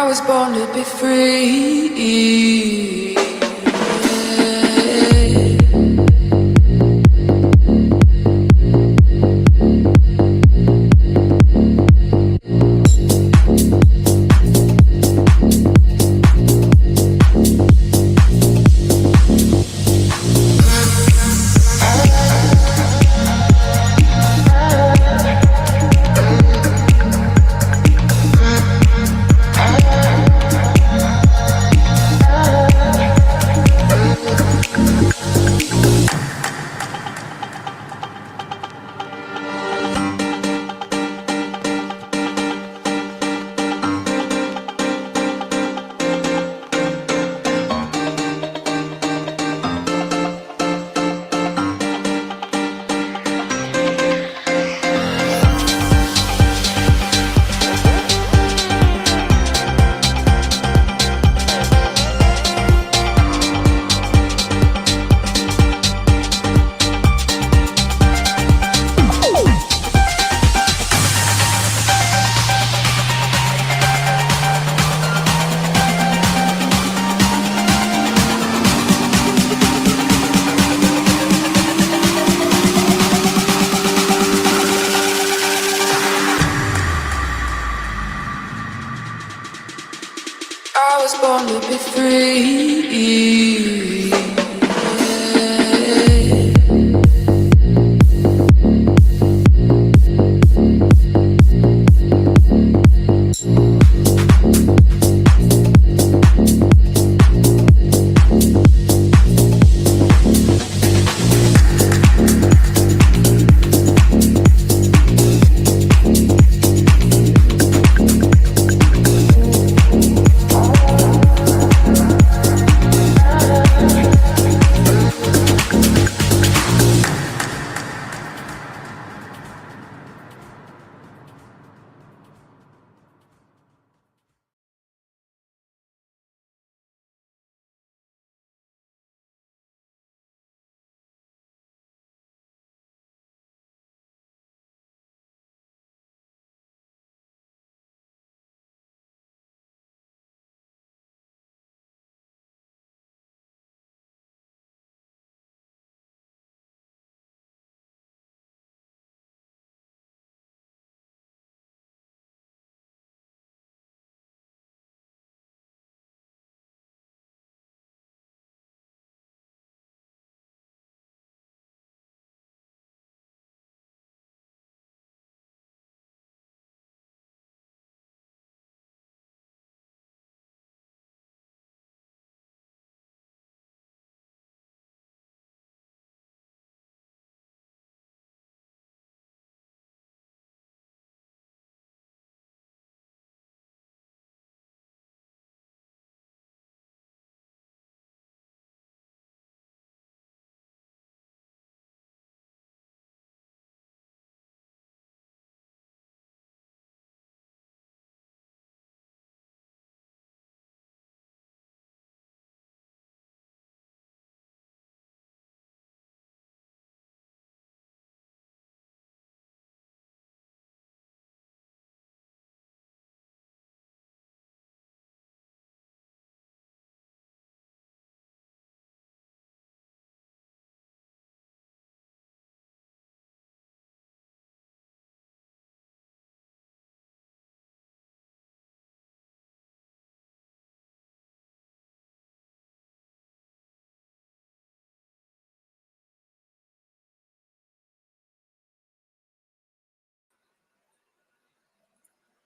was born to be free. I was born to be free.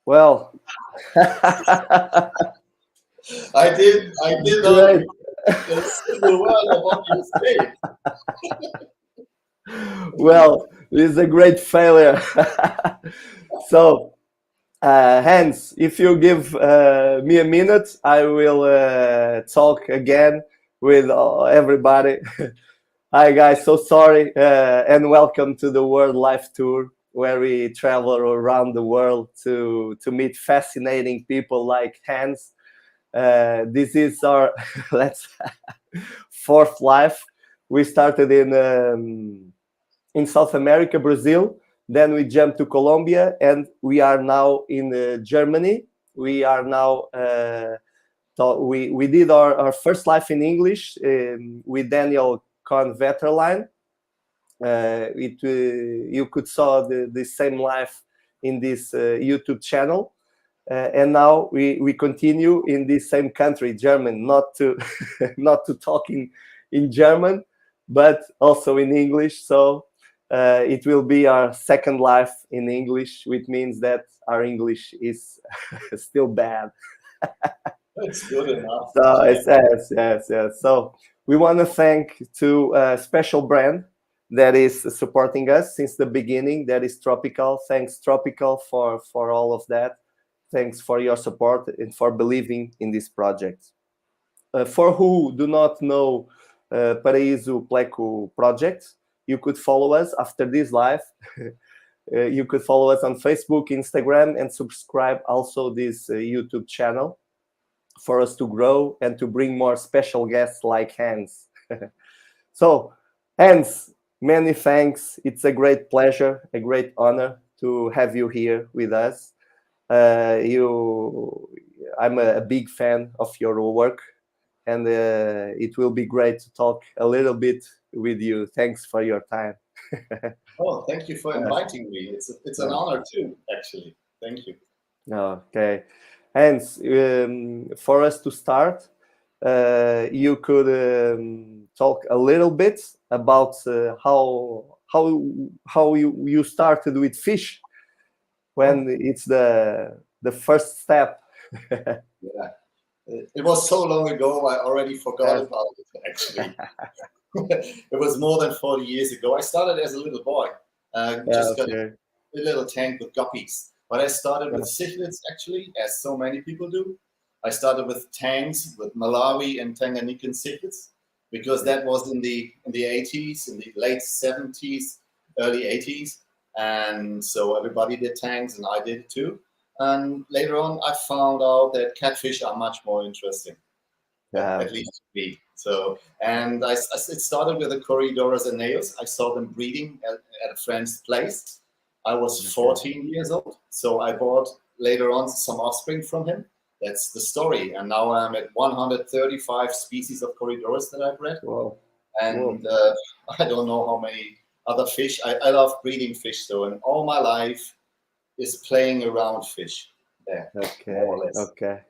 Well, I did not a single word of what you said. well, this is a great failure. So, Hans, if you give me a minute, I will talk again with everybody. Hi, guys. So sorry, and welcome to the World Life Tour, where we travel around the world to meet fascinating people like Hans. This is our let's fourth life. We started in South America, Brazil. Then we jumped to Colombia, and we are now in Germany. we are now. We did our first live in English with Daniel Cohn-Vetterlein. You could saw the same live in this YouTube channel, and now we continue in this same country, German, not to not to talk in German, but also in English. So it will be our second live in English, which means that our English is still bad. It's good enough. So yes. So we want to thank to a special brand that is supporting us since the beginning. That is Tropical. Thanks, Tropical, for all of that. Thanks for your support and for believing in this project. For who do not know Paraíso Pleco project, you could follow us after this live. You could follow us on Facebook, Instagram, and subscribe also this YouTube channel for us to grow and to bring more special guests like Hans. So, Hans, many thanks. It's a great pleasure, a great honor to have you here with us. I'm a big fan of your work, and it will be great to talk a little bit with you. Thanks for your time. Oh, thank you for inviting me. It's an honor too, actually. Thank you. Okay. Hans, for us to start, you could talk a little bit about how you started with fish, when it's the first step. Yeah, it was so long ago. I already forgot about it. Actually, it was more than 40 years ago. I started as a little boy. Just got a little tank with guppies. But I started with cichlids, actually, as so many people do. I started with tanks, with Malawi and Tanganyikan cichlids, because that was in the 80s, in the late 70s, early 80s. And so everybody did tanks, and I did it too. And later on, I found out that catfish are much more interesting, at least to me. So, and it started with the Corridoras and nails. I saw them breeding at a friend's place. I was 14 years old, so I bought later on some offspring from him. That's the story. And now I'm at 135 species of Corridoras that I've bred. Wow. And I don't know how many other fish. I love breeding fish, though, and all my life is playing around fish. Yeah, Okay.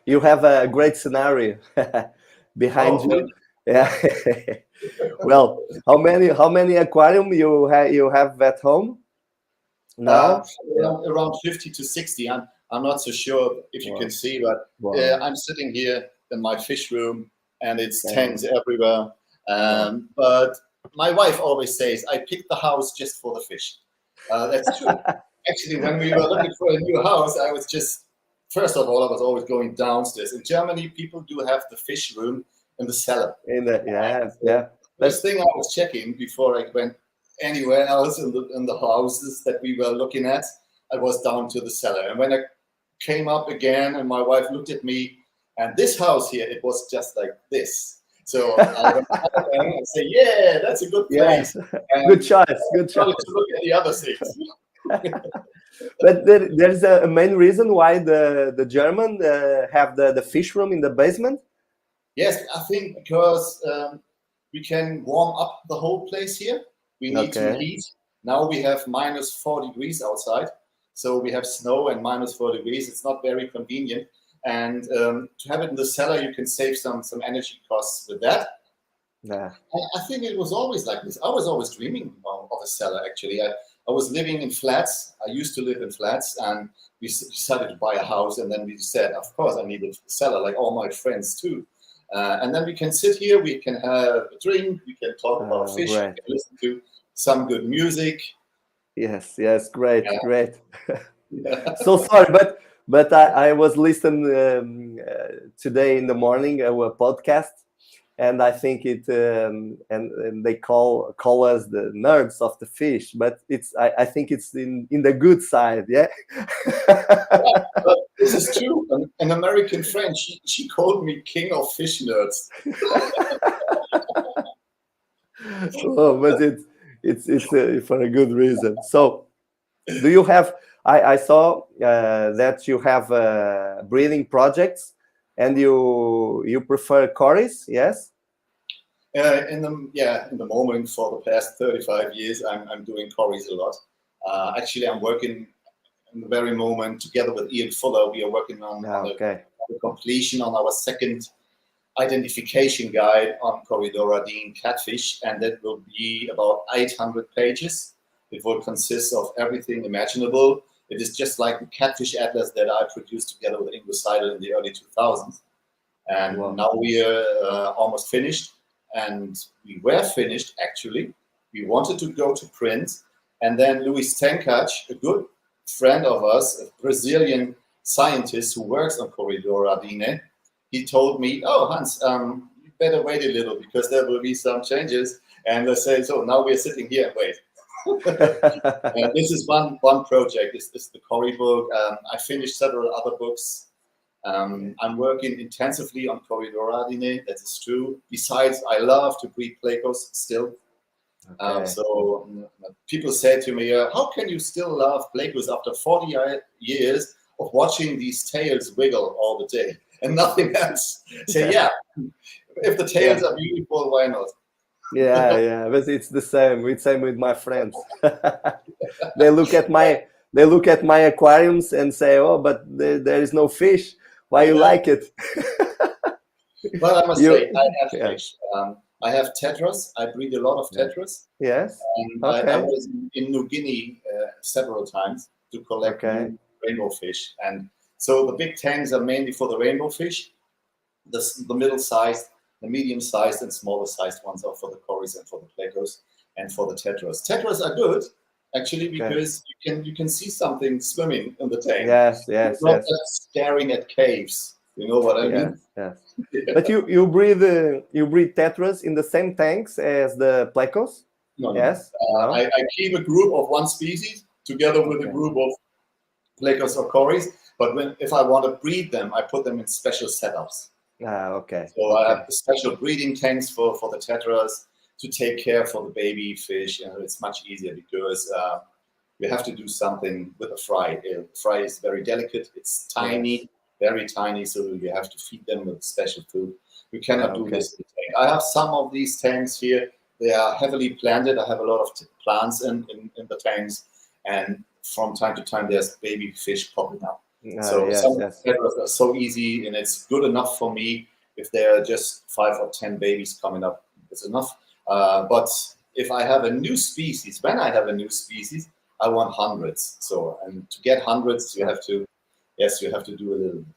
You have a great scenario behind you. Yeah. Well, how many aquarium you have at home now? Around 50 to 60. I'm not so sure if you can see, but I'm sitting here in my fish room, and it's tanks everywhere. But my wife always says I picked the house just for the fish. That's true. Actually, when we were looking for a new house, I was first of all, I was always going downstairs. In Germany, people do have the fish room in the cellar. First thing I was checking before I went anywhere else in the houses that we were looking at, I was down to the cellar. And when I came up again, and my wife looked at me, and this house here, it was just like this. So I went out and say, yeah, that's a good place. Yeah. Good choice. Good choice. To look at the other things. But there's a main reason why the German have the fish room in the basement. Yes, I think because we can warm up the whole place here. We need to heat. Now we have minus 4 degrees outside, so we have snow and minus 4 degrees. It's not very convenient, and to have it in the cellar, you can save some energy costs with that. Yeah, I think it was always like this. I was always dreaming of a cellar. Actually, I was living in flats. I used to live in flats, and we decided to buy a house. And then we said, of course, I need a cellar, like all my friends too. And then we can sit here, we can have a drink, we can talk about fish, we can listen to some good music. Yes, great. So sorry, but I was listening today in the morning a podcast. And I think it and they call us the nerds of the fish, but I think it's in the good side, yeah. But this is true. An American friend, she called me king of fish nerds. Oh, but it's for a good reason. So, do you have? I saw that you have breeding projects, and you prefer Corys, yes? In the moment, for the past 35 years, I'm doing Corys a lot. Actually, I'm working in the very moment together with Ian Fuller. We are working on the completion on our second identification guide on Corridoradine catfish, and that will be about 800 pages. It will consist of everything imaginable. It is just like the catfish atlas that I produced together with Ingo Seidel in the early 2000s. And now we are almost finished. And we were finished, actually. We wanted to go to print. And then Luis Tenkach, a good friend of us, a Brazilian scientist who works on Corridoradine, he told me, "Oh, Hans, you better wait a little because there will be some changes." And I said, "So now we're sitting here and wait." This is one project. This is the Corry book. I finished several other books. I'm working intensively on Corridoradine. That is true. Besides, I love to breed plecos still. So people say to me, "How can you still love plecos after 40 years of watching these tails wiggle all the day and nothing else?" Say, yeah, if the tails are beautiful, why not? Yeah, but it's the same. It's same with my friends. They look at my aquariums and say, "Oh, but there is no fish. Why you like it?" Well, I must say, I have fish. I have tetras. I breed a lot of tetras. Yes. I was in New Guinea several times to collect rainbow fish. And so the big tanks are mainly for the rainbow fish. The middle-sized, the medium-sized, and smaller-sized ones are for the Corys and for the plecos and for the tetras. Tetras are good, actually, because you can see something swimming in the tank. Yes. Not just staring at caves. You know what I mean? Yes. But you breed tetras in the same tanks as the plecos? No. Yes. No? I keep a group of one species together with a group of plecos or Corys. But if I want to breed them, I put them in special setups. So I have special breeding tanks for the tetras to take care for the baby fish, and it's much easier because you have to do something with a fry. Fry is very delicate. It's tiny, very tiny, so you have to feed them with special food. You cannot do this in the tank. I have some of these tanks here. They are heavily planted. I have a lot of plants in the tanks, and from time to time there's baby fish popping up. So some tetras are so easy, and it's good enough for me if there are just 5 or 10 babies coming up. It's enough. But if I have a new species, when I have a new species, I want hundreds. So, and to get hundreds, you have to do a little bit.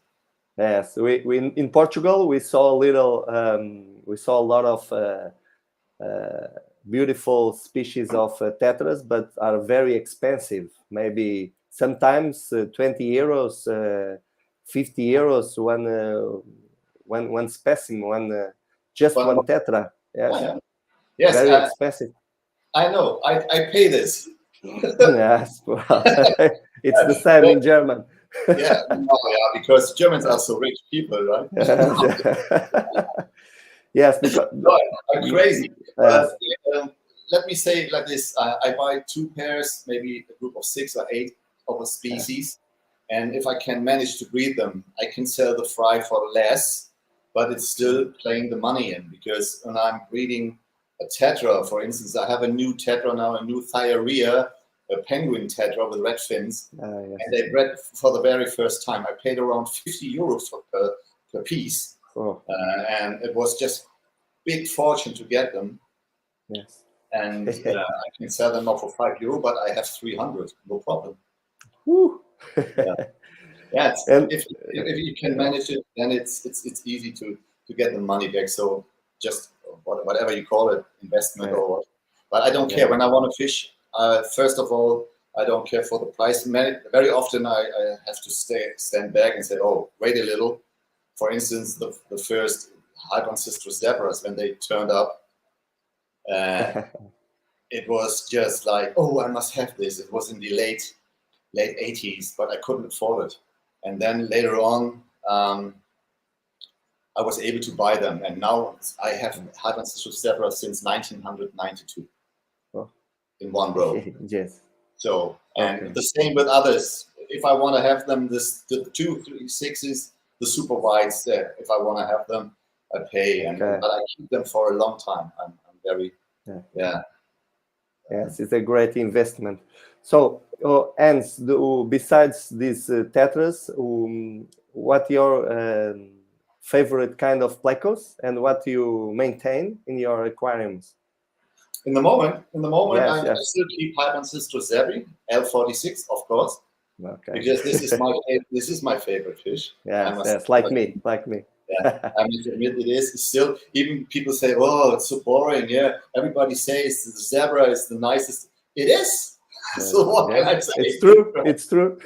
Yes, we in Portugal we saw a lot of beautiful species of tetras, but are very expensive. Maybe sometimes 20 euros, 50 euros one specimen, one tetra. Yes, yes, very expensive. I know. I pay this. Yes, well, it's the same in German. Because Germans are so rich people, right? Yes, because I'm crazy. Let me say it like this: I buy 2 pairs, maybe a group of 6 or 8 of a species, and if I can manage to breed them, I can sell the fry for less, but it's still playing the money in, because when I'm breeding a tetra, for instance, I have a new tetra now, a new Thyaria, a penguin tetra with red fins, and they bred for the very first time. I paid around 50 euros per piece, and it was just big fortune to get them. Yes, and I can sell them now for €5, but I have 300, no problem. If you can manage it, then it's easy to get the money back. So just whatever you call it, investment or what. But I don't care when I want to fish. First of all, I don't care for the price. Very often I have to stand back and say, "Oh, wait a little." For instance, the first Hypon citrus zebras, when they turned up, it was just like, "Oh, I must have this." It was in the late 80s, but I couldn't afford it. And then later on, I was able to buy them, and now I have Hypon citrus zebras since 1992 in one row. Yes. So, and Okay. the same with others. If I want to have them, the 236s, the super wides there. If I want to have them, I pay, Okay. but I keep them for a long time. I'm very, yeah. Yes, it's a great investment. So, Hans, besides these tetras, what your favorite kind of plecos and what you maintain in your aquariums? In the moment, Yes, I still keep Hypancistris zebi, L46, of course, okay. because this is my favorite fish. Yes, like me. Yeah, I must admit it is. It's still, even people say, "Oh, it's so boring." Yeah, everybody says the zebra is the nicest. It is. So what can I say? It's true. It's true.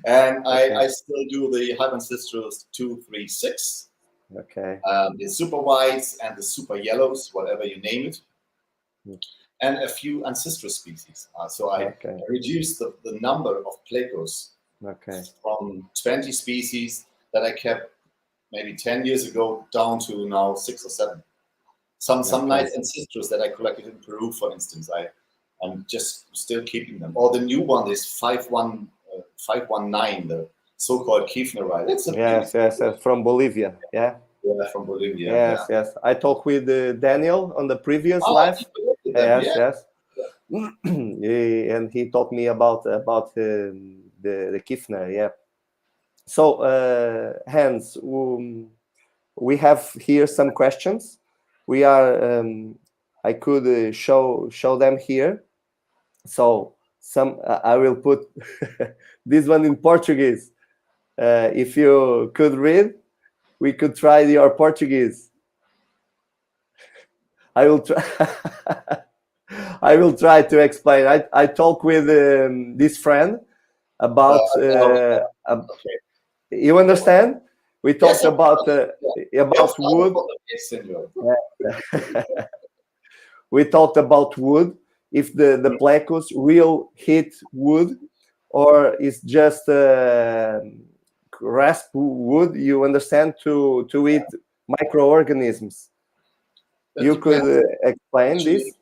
And Okay. I still do the Hypancistris 236. Okay. The super whites and the super yellows, whatever you name it, and a few ancestral species. So I reduced the number of plecos from 20 species that I kept maybe 10 years ago down to now 6 or 7. Some nice ancestors that I collected in Peru, for instance, I'm just still keeping them. Or the new one is 519, the so-called Kiefnerite. It's a yes, from Bolivia. Yeah, from Bolivia. Yes. I talked with Daniel on the previous live. Yes. And he told me about the Kiefner. Yeah. So, Hans, we have here some questions. We are. I could show them here. So I will put this one in Portuguese. If you could read, we could try your Portuguese. I will try. I will try to explain. I talk with this friend about. You understand? We talked about wood. We talked about wood. If the plecos will hit wood, or it's just rasp wood. You understand, to eat microorganisms. You could explain this?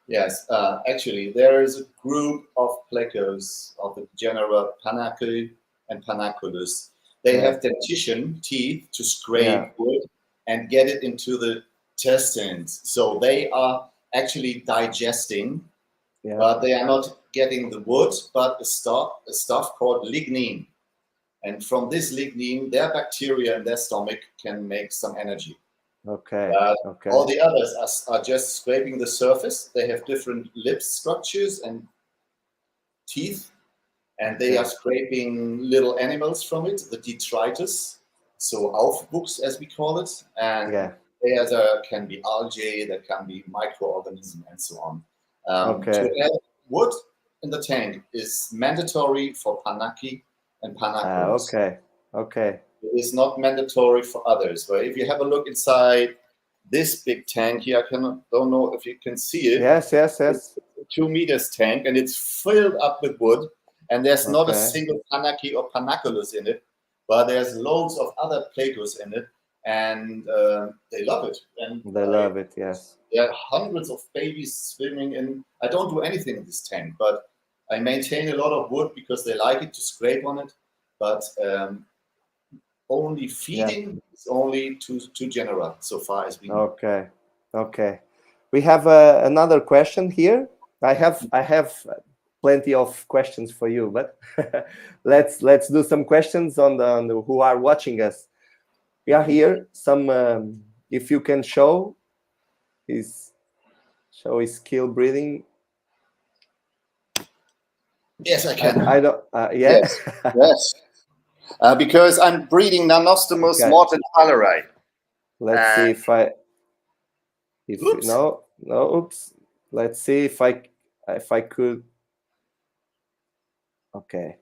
Yes, actually, there is a group of plecos of the genera Panacul and Panaculus. They have dentition, teeth, to scrape wood and get it into the intestines. So they are actually digesting, but they are not getting the wood, but a stuff called lignin. And from this lignin, their bacteria in their stomach can make some energy. All the others are just scraping the surface. They have different lip structures and teeth, and they are scraping little animals from it, the detritus, so Aufwuchs as we call it. And there can be algae, there can be microorganisms, and so on. To add wood in the tank is mandatory for Panaki and Panaculus. It is not mandatory for others. But if you have a look inside this big tank here, I don't know if you can see it. Yes. It's a 2 meters tank, and it's filled up with wood. And there's not a single Panaki or Panaculus in it, but there's loads of other plecos in it, and they love it. And they love it. Yes. There are hundreds of babies swimming in. I don't do anything in this tank, but I maintain a lot of wood because they like it to scrape on it. But only feeding is only two genera so far as we know. Okay. We have another question here. I have plenty of questions for you, but let's do some questions on the who are watching us. We are here. Some if you can show his skill breathing. Yes, I can. I don't. Yes. Because I'm breeding Nanostomus mortentaleri. Let's see if no. Oops. Let's see if I could. Okay.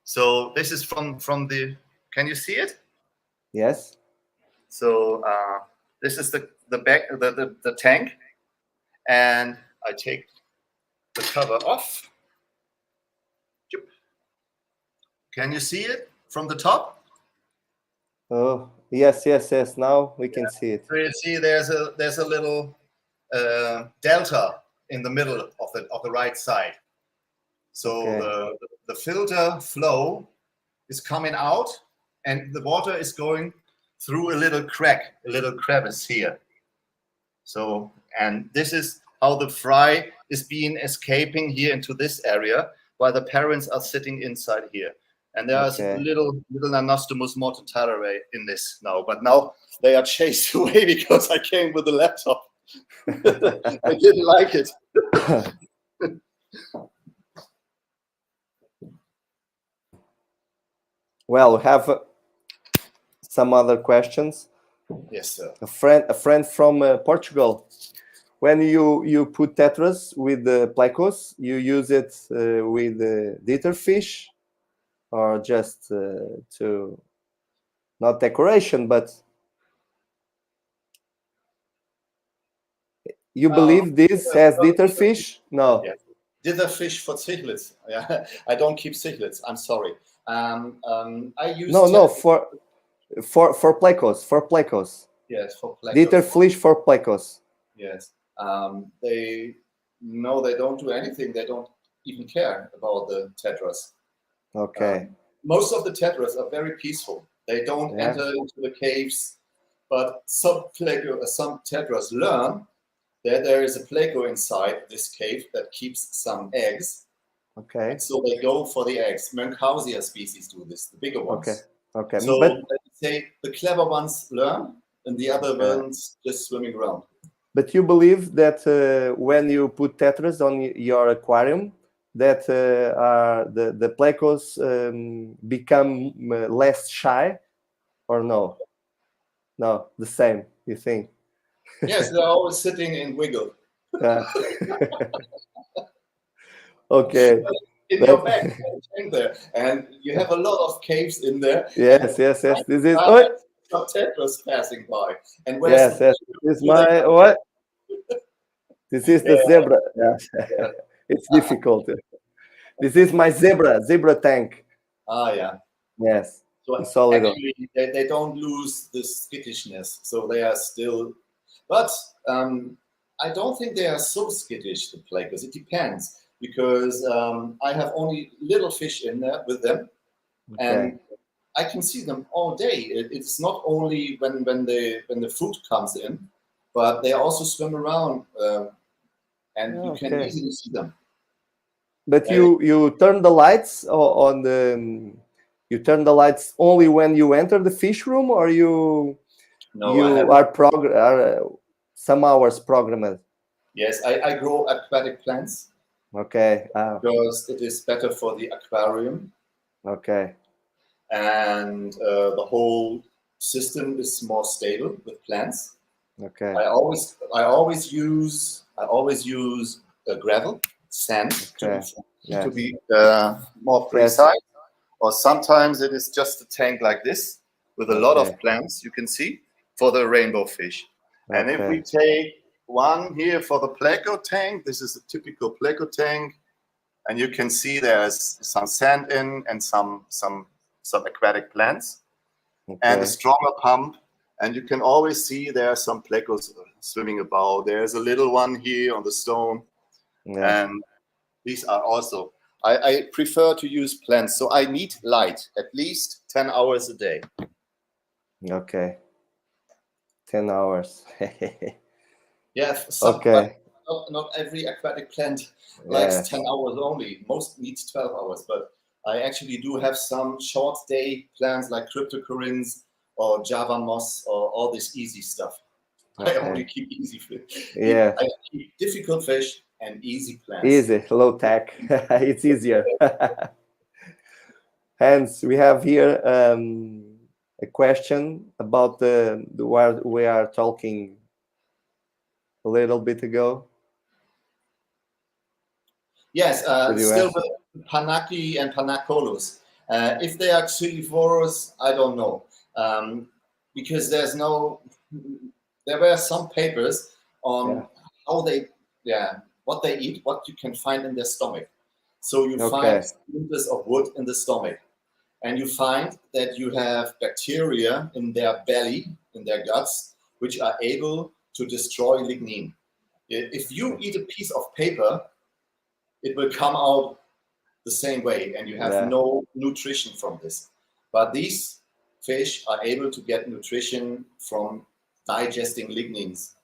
So this is from the. Can you see it? Yes. So this is the tank, and I take the cover off. Can you see it from the top? Oh, yes. Now we can see it. So you see there's a little delta in the middle of the right side. So the filter flow is coming out, and the water is going through a little crack, a little crevice here. So, and this is how the fry is being escaping here into this area, while the parents are sitting inside here. And there's little Nanostomus mortentare in this now, but now they are chased away because I came with the laptop. I didn't like it. Well, we have some other questions. Yes, sir. A friend from Portugal. When you put tetras with the plecos, you use it with the fish, or just to not decoration, but you believe this as dither fish? No. Yeah. Dither fish for cichlids. Yeah, I don't keep cichlids. I'm sorry. I use for plecos. Yes, for plecos. Dither fish for plecos. Yes. They don't do anything. They don't even care about the tetras. Okay. Most of the tetras are very peaceful. They don't enter into the caves, but some tetras learn that there is a pleco inside this cave that keeps some eggs. Okay. And so they go for the eggs. Munchausia species do this, the bigger ones. Okay. So let's say the clever ones learn, and the other ones just swimming around. But you believe that when you put tetras on your aquarium, that the plecos become less shy, or no? No, the same, you think? Yes, they're always sitting and wiggle. Okay. In your back, there, and you have a lot of caves in there. Yes. This is some tetras passing by. And yes. This is my what? This is the zebra. Yeah. It's difficult. This is my zebra tank. Yeah. Yes. So actually, they don't lose the skittishness, so they are still. But I don't think they are so skittish, the plecos. It depends, because I have only little fish in there with them, and I can see them all day. It's not only when the food comes in, but they also swim around, and you can easily see them. But you turn the lights on the. You turn the lights only when you enter the fish room, or you are some hours programmed? Yes, I grow aquatic plants. Okay. Because it is better for the aquarium. Okay. And the whole system is more stable with plants. Okay. I always use gravel, sand to be more precise. Or sometimes it is just a tank like this with a lot of plants, you can see, for the rainbow fish. And if we take one here for the pleco tank, this is a typical pleco tank, and you can see there's some sand in and some aquatic plants, and a stronger pump. And you can always see there are some plecos swimming about. There's a little one here on the stone, and these are also. I prefer to use plants, so I need light, at least 10 hours a day. Okay. 10 hours. Yeah. Not every aquatic plant likes 10 hours only. Most needs 12 hours, but I actually do have some short day plants like cryptocorynes or Java moss or all this easy stuff. I only keep easy fish. Yeah. I keep difficult fish and easy plants. Easy, low tech. It's easier. Hence, we have here a question about the what we are talking a little bit ago. Yes, still with Panaki and Panacolus. If they are xylivorous, I don't know, because there were some papers on how what they eat, what you can find in their stomach. So you find splinters of wood in the stomach, and you find that you have bacteria in their belly, in their guts, which are able to destroy lignin. If you eat a piece of paper, it will come out the same way, and you have no nutrition from this. But these fish are able to get nutrition from digesting lignins.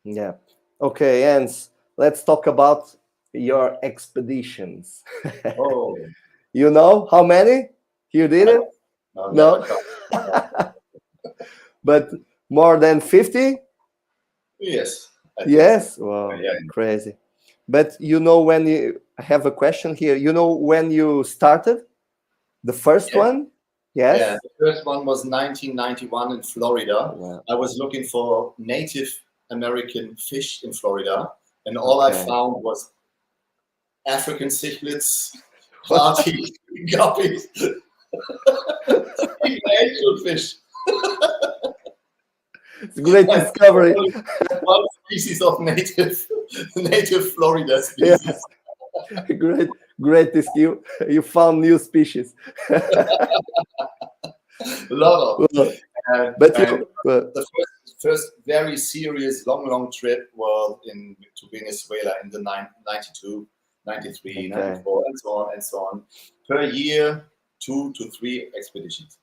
Yeah. Okay, Jens, let's talk about your expeditions. Oh, You know how many you did it? no. But more than 50? Yes. Yes. So. Wow, Yeah. crazy. But you know, when you I have a question here, you know when you started the first one? Yes. Yeah, the first one was 1991 in Florida. Wow. I was looking for Native American fish in Florida, and all I found was African cichlids, party guppies, even angelfish. It's a great discovery. One species of native Florida species. Yes. Great skill. You found new species. A lot of. But the first very serious long trip was to Venezuela in the 92, 93, 94, and so on. Per year, 2 to 3 expeditions.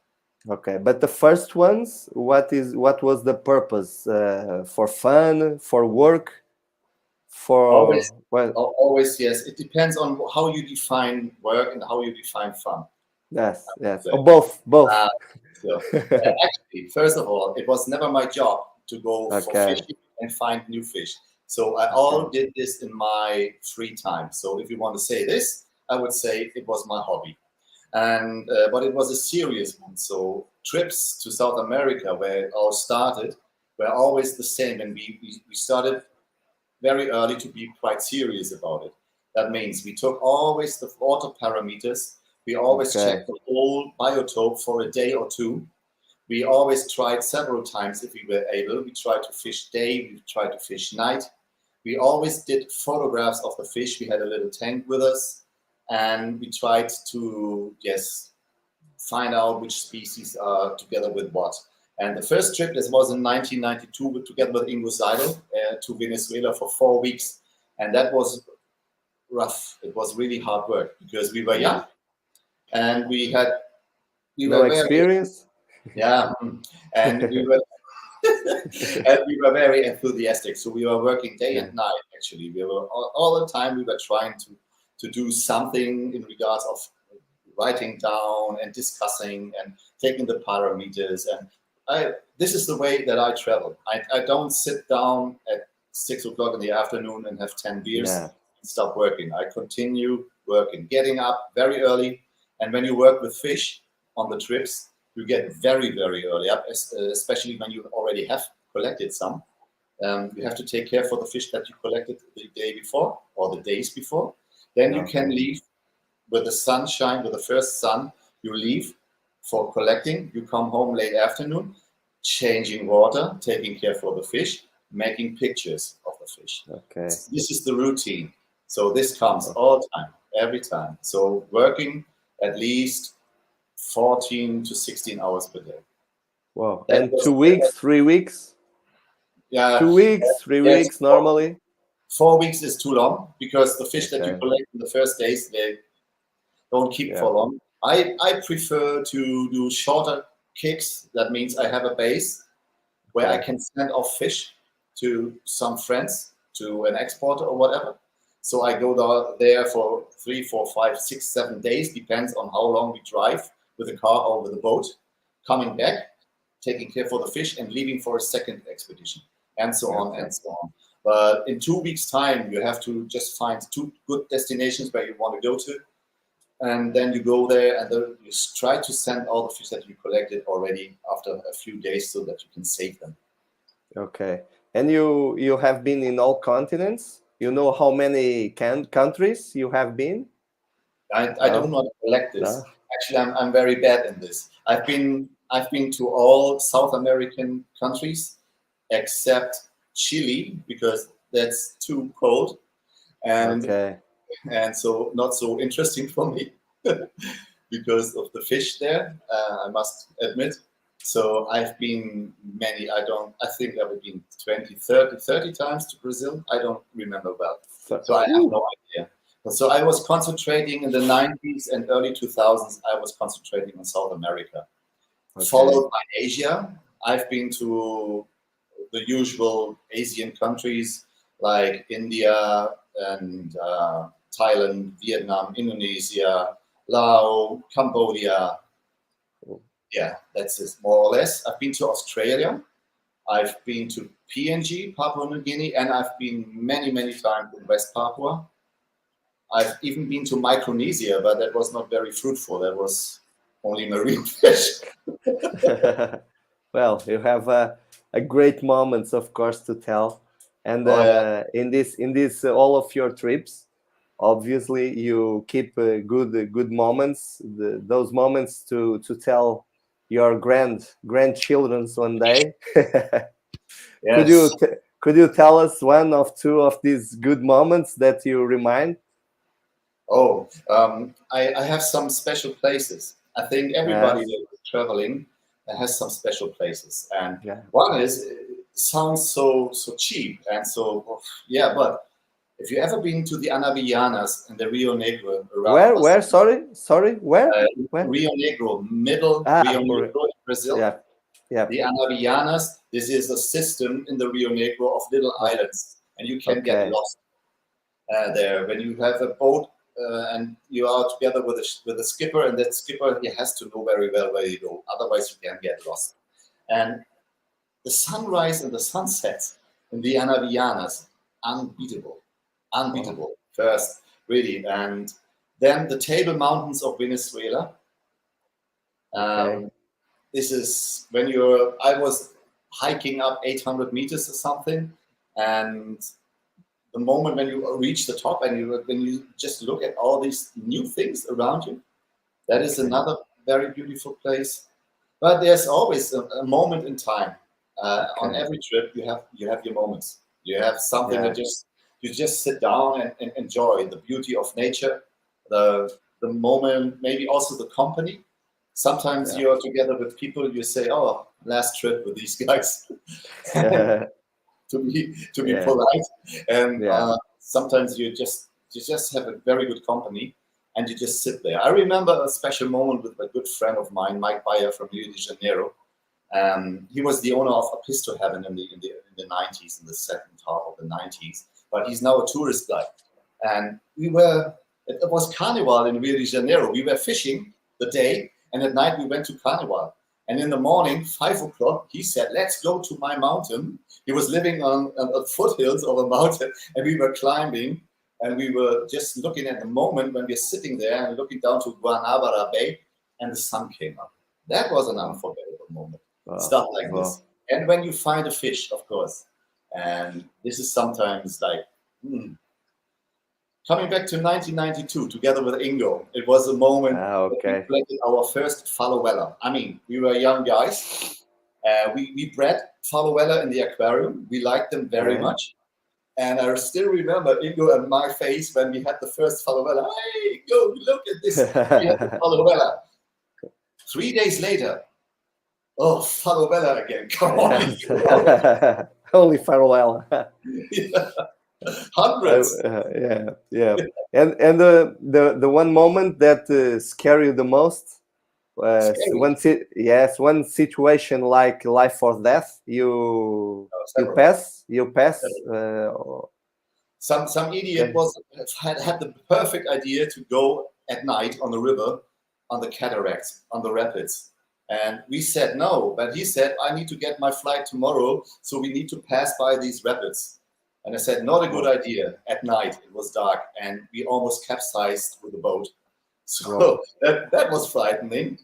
Okay, but the first ones, what was the purpose? For fun, for work, for always yes. It depends on how you define work and how you define fun. Yes. So, both. Actually, first of all, it was never my job to go for fishing and find new fish. So I all did this in my free time. So if you want to say this, I would say it was my hobby. And but it was a serious one. So trips to South America, where it all started, were always the same, and we started very early to be quite serious about it. That means we took always the water parameters. We always checked the whole biotope for a day or two. We always tried several times if we were able. We tried to fish day. We tried to fish night. We always did photographs of the fish. We had a little tank with us. And we tried to, find out which species are together with what. And the first trip, this was in 1992, together with Ingo Seidel, to Venezuela for 4 weeks. And that was rough. It was really hard work because we were young. And we no experience. And we were and we were very enthusiastic. So we were working day and night, actually. We were all the time we were trying to do something in regards of writing down and discussing and taking the parameters. And this is the way that I travel. I don't sit down at 6 o'clock in the afternoon and have 10 beers and stop working. I continue working, getting up very early. And when you work with fish on the trips, you get very, very early up, especially when you already have collected some. You have to take care for the fish that you collected the day before or the days before. Then you can leave with the sunshine, with the first sun, you leave for collecting. You come home late afternoon, changing water, taking care for the fish, making pictures of the fish. Okay. This is the routine. So this comes all the time, every time. So working at least 14 to 16 hours per day. Wow. And 2 weeks, 3 weeks? Yeah. 2 weeks, 3 weeks normally? 4 weeks is too long because the fish that you collect in the first days, they don't keep for long. I prefer to do shorter kicks. That means I have a base where I can send off fish to some friends, to an exporter or whatever. So I go there for 3, 4, 5, 6, 7 days, depends on how long we drive with the car or with the boat, coming back, taking care for the fish and leaving for a second expedition, and so on and so on. But in 2 weeks' time, you have to just find 2 good destinations where you want to go to. And then you go there and then you try to send all the fish that you collected already after a few days so that you can save them. Okay. And you have been in all continents? You know how many countries you have been? I don't want to collect this. No. Actually, I'm very bad in this. I've been to all South American countries except Chile because that's too cold and so not so interesting for me because of the fish there. I must admit. So I've been many, I think I've been 30 times to Brazil. I don't remember well. So I have no idea. So I was concentrating in the 90s and early 2000s, I was concentrating on South America. Okay. Followed by Asia. I've been to the usual Asian countries like India and Thailand, Vietnam, Indonesia, Laos, Cambodia. Yeah, that's it, more or less. I've been to Australia. I've been to PNG, Papua New Guinea, and I've been many, many times in West Papua. I've even been to Micronesia, but that was not very fruitful. That was only marine fish. Well, you have a great moments, of course, to tell. And in this all of your trips, obviously you keep good moments, those moments to tell your grandchildren one day. Yes. Could you tell us one of two of these good moments that you remind? Oh, I have some special places. I think everybody that is traveling has some special places, and one is, it sounds so cheap and so but if you ever been to the Anavianas in the Rio Negro around where sorry where? Rio Negro, Rio Negro in Brazil. The Anavianas, this is a system in the Rio Negro of little islands, and you can get lost there when you have a boat. And you are together with a skipper, and that skipper, he has to know very well where you go. Otherwise, you can get lost. And the sunrise and the sunset in the Anavianas, unbeatable. First, really. And then the Table Mountains of Venezuela. This is when I was hiking up 800 meters or something, and the moment when you reach the top and when you just look at all these new things around you, that is another very beautiful place. But there's always a moment in time. On every trip, you have your moments. You have something that you just sit down and enjoy the beauty of nature, the moment, maybe also the company. Sometimes you are together with people, you say, "Oh, last trip with these guys." to be polite, and sometimes you just have a very good company, and you just sit there. I remember a special moment with a good friend of mine, Mike Bayer from Rio de Janeiro. He was the owner of Apisto Heaven in the 90s, in the second half of the 90s, but he's now a tourist guide. And it was Carnival in Rio de Janeiro. We were fishing the day, and at night we went to Carnival. And in the morning, 5 o'clock, he said, "Let's go to my mountain." He was living on foothills of a mountain, and we were climbing, and we were just looking at the moment when we're sitting there and looking down to Guanabara Bay, and the sun came up. That was an unforgettable moment. Stuff like this. And when you find a fish, of course. And this is sometimes like, coming back to 1992, together with Ingo, it was a moment we collected our first falowella. I mean, we were young guys. We bred falowella in the aquarium. We liked them very much. And I still remember Ingo and my face when we had the first falowella. "Hey, Ingo, look at this. We had the falowella." 3 days later, oh, falowella again. Come on. Only falowella. Hundreds. And the one moment that scared you the most, one situation like life or death, you pass. Some idiot had the perfect idea to go at night on the river, on the cataracts, on the rapids. And we said no, but he said, "I need to get my flight tomorrow, so we need to pass by these rapids." And I said, "Not a good idea." At night, it was dark, and we almost capsized with the boat. So that was frightening.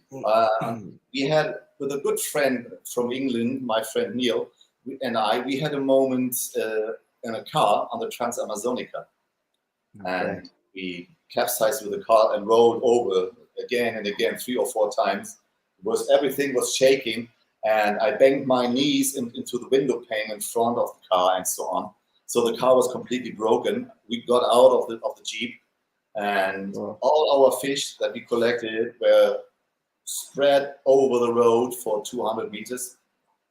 We had, with a good friend from England, my friend Neil, we had a moment in a car on the Trans-Amazonica. And we capsized with the car and rolled over again and again, 3 or 4 times. Everything was shaking, and I banged my knees into the window pane in front of the car and so on. So the car was completely broken. We got out of the Jeep, and all our fish that we collected were spread over the road for 200 meters.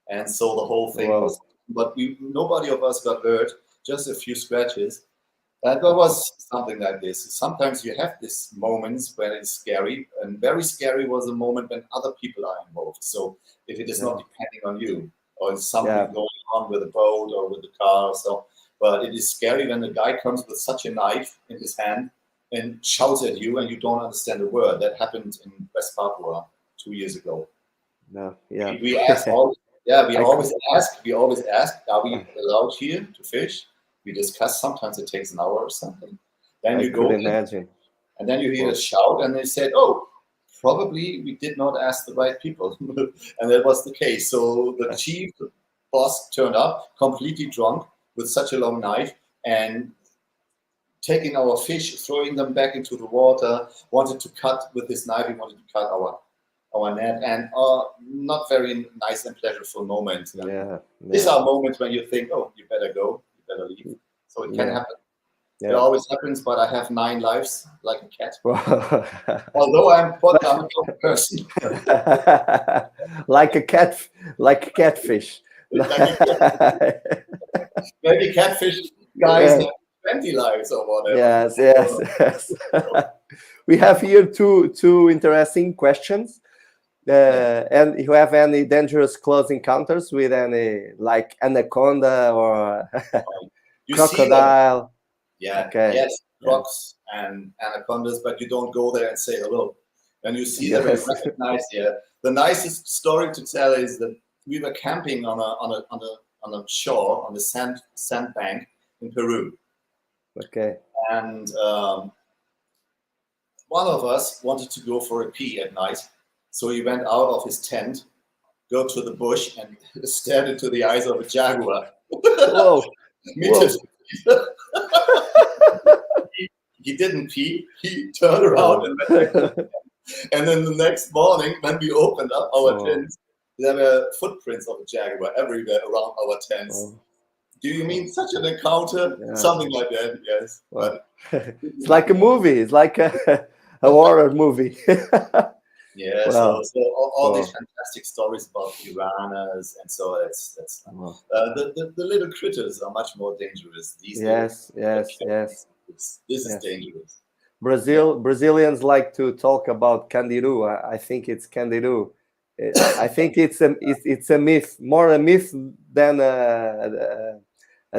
And so the whole thing was, but nobody of us got hurt, just a few scratches. That was something like this. Sometimes you have these moments when it's scary, and very scary was a moment when other people are involved. So if it is not depending on you, or it's something going on with the boat or with the car, so. But it is scary when the guy comes with such a knife in his hand and shouts at you, and you don't understand a word. That happened in West Papua 2 years ago. No, yeah. We asked all. Yeah, we always ask, are we allowed here to fish? We discuss, sometimes it takes an hour or something. Then you go in, and then you hear a shout, and they said, oh, probably we did not ask the right people. And that was the case. So the chief, the boss, turned up completely drunk with such a long knife and taking our fish, throwing them back into the water, wanted to cut with his knife, he wanted to cut our net, and not very nice and pleasurable moments. These are moments when you think, oh, you better go, you better leave. So it can happen. It always happens, but I have 9 lives like a cat. Although I'm a dog person. like a catfish. Maybe catfish guys have 20 lives or whatever. Yes. We have here two interesting questions. And you have any dangerous close encounters with any, like anaconda or crocodile? Yes, crocs and anacondas, but you don't go there and say hello. When you see them, you recognize. The nicest story to tell is that we were camping on a shore, on the sandbank in Peru. Okay. And one of us wanted to go for a pee at night. So he went out of his tent, go to the bush, and stared into the eyes of a jaguar. Whoa! He didn't pee. He turned around and went back. And then the next morning, when we opened up our tents, there were footprints of a jaguar everywhere around our tents. Do you mean such an encounter? Something like that, yes. But it's like a movie. It's like a horror movie. So all these fantastic stories about piranhas, and so that's the little critters are much more dangerous these days. Yes. This is dangerous. Brazilians like to talk about candiru. I think it's candiru. I think it's a myth, more a myth than a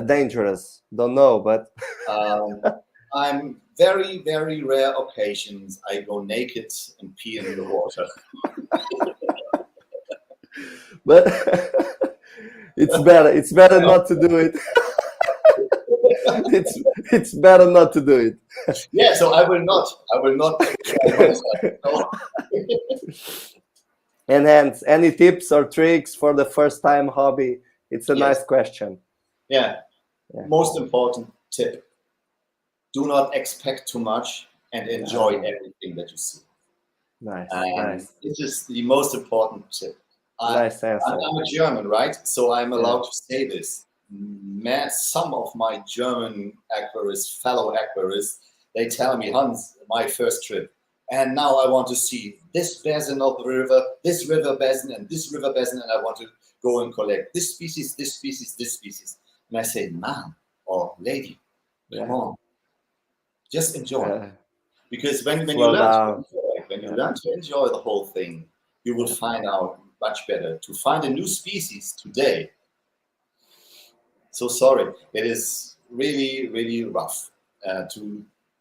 dangerous. Don't know, but I'm very, very rare occasions I go naked and pee in the water. But it's better not to do it. It's better not to do it. Yeah, so I will not And hence, any tips or tricks for the first time hobby? It's a nice question. Most important tip: do not expect too much and enjoy everything that you see. Nice. This is the most important tip. Nice answer. I'm a German, right? So I'm allowed to say this. Some of my German fellow aquarists, they tell me, Hans, my first trip, and now I want to see this basin of the river, this river basin, and this river basin, and I want to go and collect this species, this species, this species. And I say, man or lady, come on, just enjoy. Because when you learn to enjoy the whole thing, you will find out much better. To find a new species today, so sorry, it is really, really rough.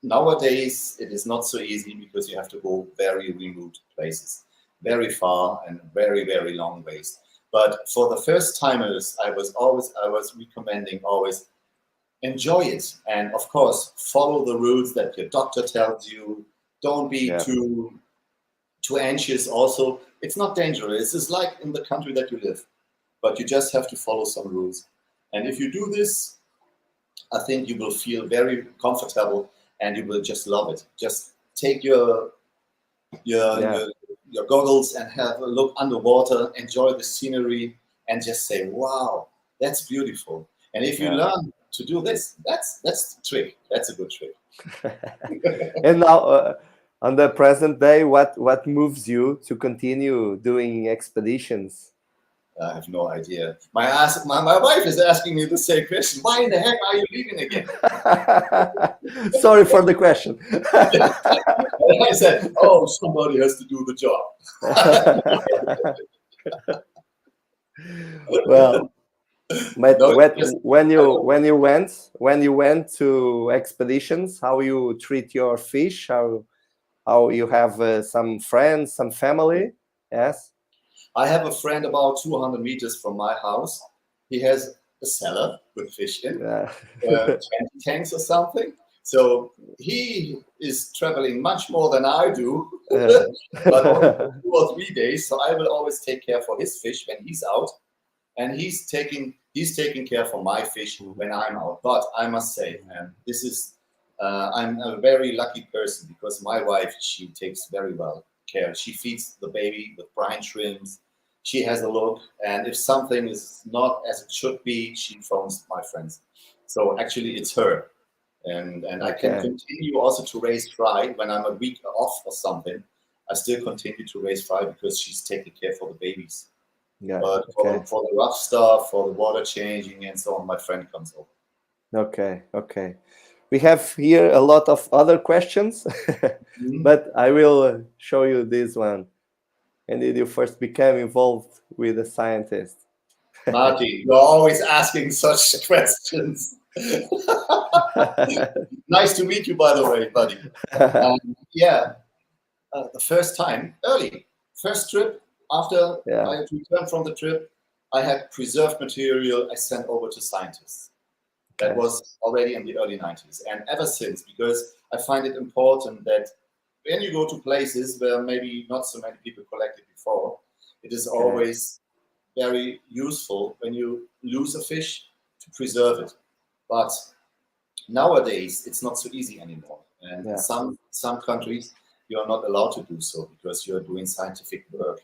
Nowadays, it is not so easy because you have to go very remote places, very far and very, very long ways. But for the first timers, I was recommending always enjoy it, and of course follow the rules that your doctor tells you. Don't be too anxious. Also, it's not dangerous. It's like in the country that you live, but you just have to follow some rules. And if you do this, I think you will feel very comfortable and you will just love it. Just take your goggles and have a look underwater, enjoy the scenery, and just say, wow, that's beautiful. And if you learn to do this, that's the trick. That's a good trick. And now on the present day, what moves you to continue doing expeditions? I have no idea. My wife is asking me the same question. Why in the heck are you leaving again? Sorry for the question. And I said, oh, somebody has to do the job. Well, but No, when you went to expeditions, how you treat your fish, how you have some friends, some family? Yes. I have a friend about 200 meters from my house. He has a cellar with fish in, Yeah. 20 tanks or something. So he is traveling much more than I do, but only for 2 or 3 days. So I will always take care for his fish when he's out, and he's taking care for my fish when I'm out. But I must say, this is I'm a very lucky person because my wife, she takes very well care. She feeds the baby with brine shrimps. She has a look, and if something is not as it should be, she phones my friends. So actually, it's her, and I can continue also to raise fry when I'm a week off or something. I still continue to raise fry because she's taking care for the babies. Yeah. But for the rough stuff, for the water changing and so on, my friend comes over. Okay. Okay. We have here a lot of other questions, but I will show you this one. When did you first become involved with a scientist? Marty, you're always asking such questions. Nice to meet you, by the way, buddy. Yeah, the first time, first trip, after I had returned from the trip, I had preserved material I sent over to scientists. That was already in the early 90s. And ever since, because I find it important that when you go to places where maybe not so many people collected before, it is always very useful when you lose a fish to preserve it. But nowadays, it's not so easy anymore. And in some countries, you are not allowed to do so because you're doing scientific work.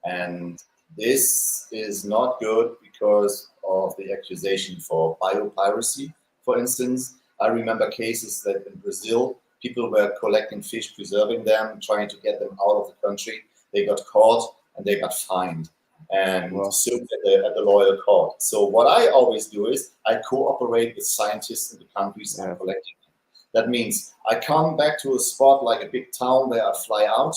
And this is not good because of the accusation for biopiracy. For instance, I remember cases that in Brazil, people were collecting fish, preserving them, trying to get them out of the country. They got caught and they got fined and sued at the loyal court. So what I always do is I cooperate with scientists in the countries I'm collecting. That means I come back to a spot like a big town where I fly out.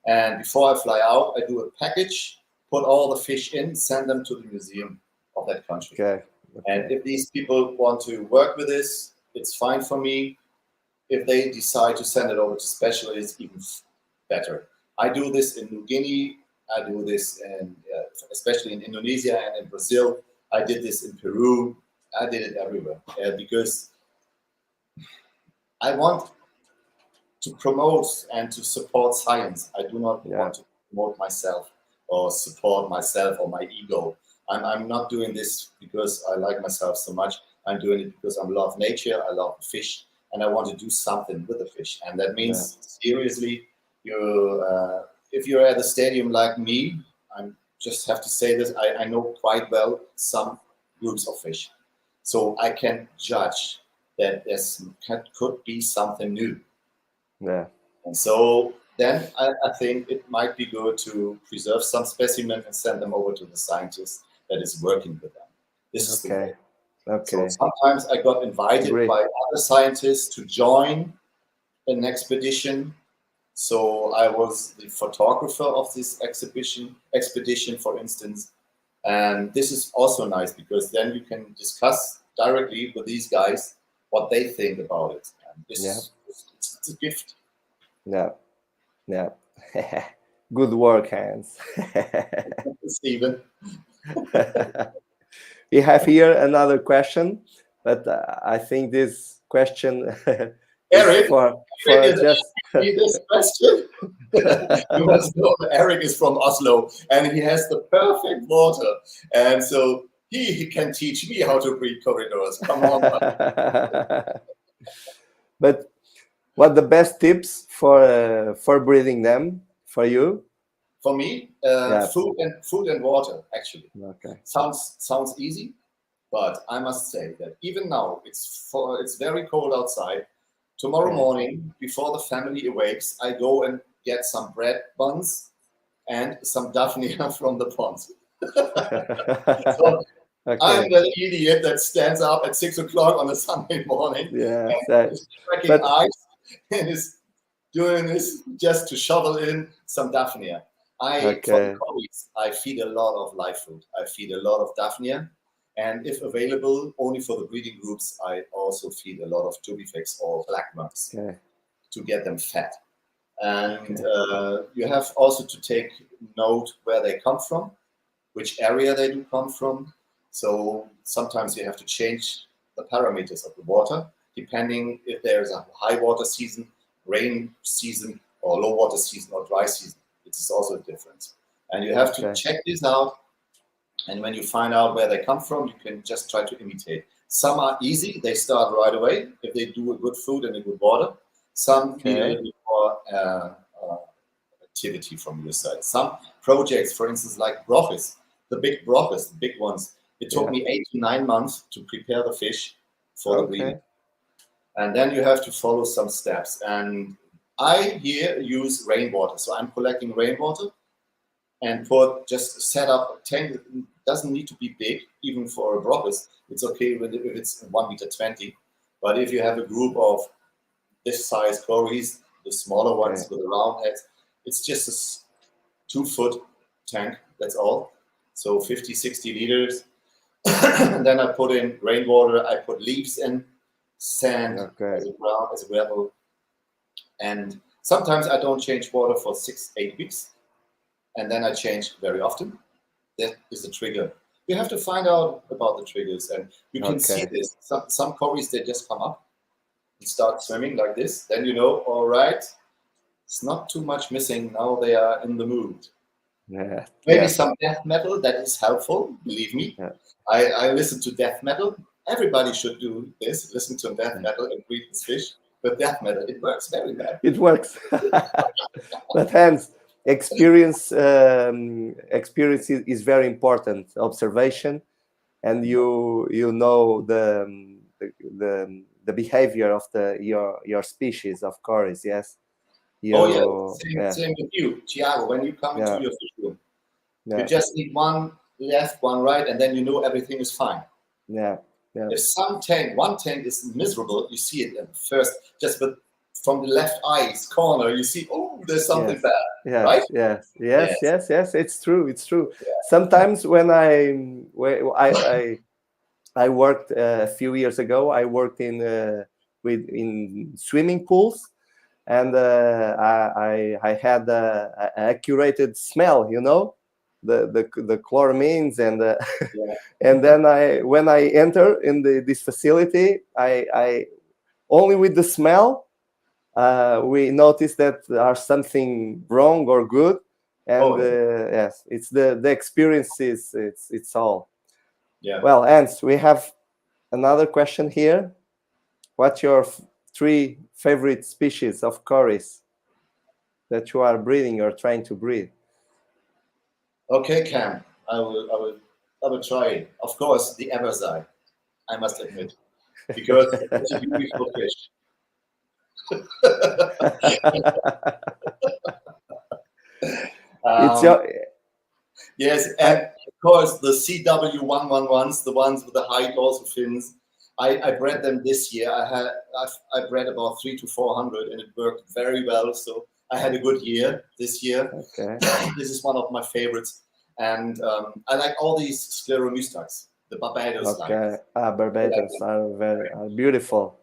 And before I fly out, I do a package, put all the fish in, send them to the museum of that country. And if these people want to work with this, it's fine for me. If they decide to send it over to specialists, even better. I do this in New Guinea. I do this especially in Indonesia and in Brazil. I did this in Peru. I did it everywhere because I want to promote and to support science. I do not want to promote myself or support myself or my ego. I'm not doing this because I like myself so much. I'm doing it because I love nature, I love fish, and I want to do something with the fish. And that means, seriously, if you're at a stadium like me, I just have to say this, I know quite well some groups of fish. So I can judge that there could be something new. And so then I think it might be good to preserve some specimen and send them over to the scientist that is working with them. This is the way. So sometimes I got invited by other scientists to join an expedition. So I was the photographer of this expedition, for instance. And this is also nice because then you can discuss directly with these guys what they think about it. And this it's a gift. Yeah. Good work, Hans. Stephen. We have here another question, but I think this question Eric, for just this question. You must know Eric is from Oslo and he has the perfect water, and so he can teach me how to breed corridors. Come on. But what the best tips for breeding them for you? For me, food and water actually. Sounds easy, but I must say that even now it's very cold outside. Tomorrow morning, before the family awakes, I go and get some bread buns and some Daphnia from the pond. So I'm the idiot that stands up at 6 o'clock on a Sunday morning and is cracking eyes and is doing this just to shovel in some Daphnia. For the colleagues, I feed a lot of live food. I feed a lot of Daphnia. And if available, only for the breeding groups, I also feed a lot of tubifex or black monks to get them fat. And you have also to take note where they come from, which area they do come from. So sometimes you have to change the parameters of the water, depending if there's a high water season, rain season, or low water season or dry season. It is also a difference. And you have to check this out. And when you find out where they come from, you can just try to imitate. Some are easy. They start right away if they do a good food and a good water. Some need a little bit more activity from your side. Some projects, for instance, like broches, the big broches, the big ones, it took me 8 to 9 months to prepare the fish for the breeding. And then you have to follow some steps. And I here use rainwater. So I'm collecting rainwater and set up a tank. It doesn't need to be big, even for a broches. It's okay if it's 1.20 meters. But if you have a group of this size cories, the smaller ones with the round heads, it's just a 2-foot tank, that's all. So 50, 60 liters. And then I put in rainwater, I put leaves in, sand as a gravel. And sometimes I don't change water for 6-8 weeks. And then I change very often. That is the trigger. You have to find out about the triggers. And you can see this. Some cories, they just come up and start swimming like this. Then you know, all right, it's not too much missing. Now they are in the mood. Maybe some death metal, that is helpful, believe me. I listen to death metal. Everybody should do this, listen to death metal and breed this fish. But death metal, it works very well. It works. But Hans, experience is very important. Observation, and you know the behavior of your species of cories. Yes. Same with you, Thiago. When you come into your fish room, you just need one left, one right, and then you know everything is fine. If one tank is miserable, you see it at first, just from the left eye's corner, you see, oh, there's something bad, right? Yes. It's true. It's true. Sometimes when I worked a few years ago, I worked in swimming pools. And I had an accurate smell, you know, the chloramines and and then when I enter in this facility, I only with the smell we notice that there's something wrong or good, and yes, it's the experiences. It's all. Well, Hans, we have another question here. What's your 3 favorite species of cories that you are breeding or trying to breed? Okay, Cam, I will try it. Of course, the Evers, I must admit, because it's a beautiful fish. Yes, and of course the CW111s, the ones with the high dorsal fins. I bred them this year. I bred about 300 to 400, and it worked very well. So I had a good year this year. This is one of my favorites, and I like all these scleromystax, the Barbados lines. Barbados are beautiful.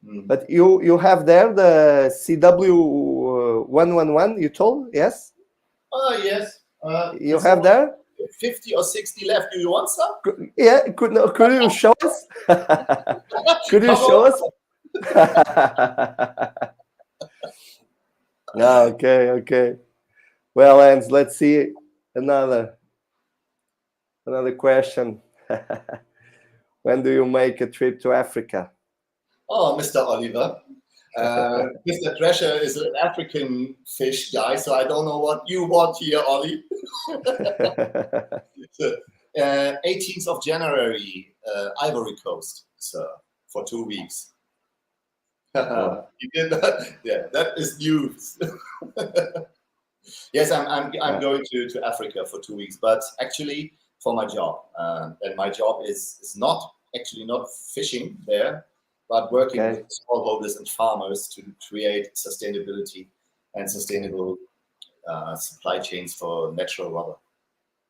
But you have there the CW111. You told, yes? Yes. You have there 50 or 60 left. Do you want some? Could you show us? Could you show us? Okay. Well, Hans, let's see another question. When do you make a trip to Africa? Oh, Mr. Oliver. Mr. Drescher is an African fish guy, so I don't know what you want here, Ollie. 18th of January, Ivory Coast, sir, for 2 weeks. Oh, You did that? Yeah, that is news. Yes, I'm yeah. going to Africa for 2 weeks, but actually for my job. And my job is not actually not fishing there, but working Okay. with smallholders and farmers to create sustainability and sustainable supply chains for natural rubber.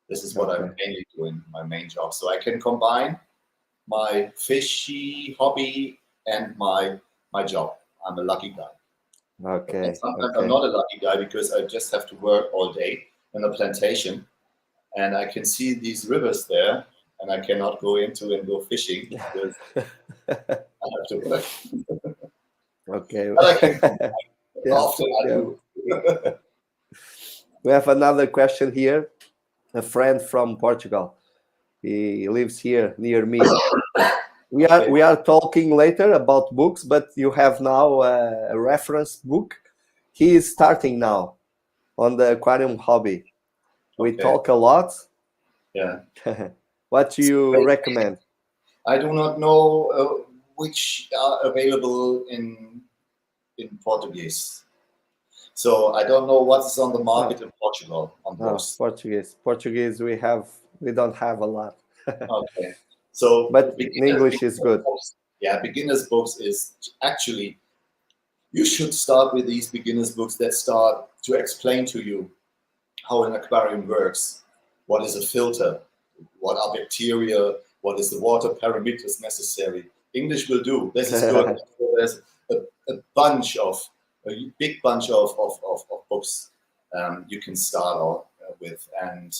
This is what I'm Okay. mainly doing, my main job. So I can combine my fishy hobby and my job. I'm a lucky guy. And Okay. sometimes I'm Okay. not a lucky guy because I just have to work all day in a plantation, and I can see these rivers there, and I cannot go into and go fishing because I have to work. Okay. But I can combine. Yeah. Often I Yeah. do. We have another question here. A friend from Portugal. He lives here near me. Okay. We are talking later about books, but you have now a reference book. He is starting now on the aquarium hobby. We Okay. talk a lot. Yeah. What do you recommend? I do not know which are available in Portuguese. So I don't know what's on the market in Portugal on No, books. Portuguese. Portuguese we don't have a lot. Okay. So But in English is good. books, yeah, beginners books is actually you should start with these beginners books that start to explain to you how an aquarium works, what is a filter, what are bacteria, what is the water parameters necessary. English will do. This is good. There's a, a big bunch of books you can start off with. And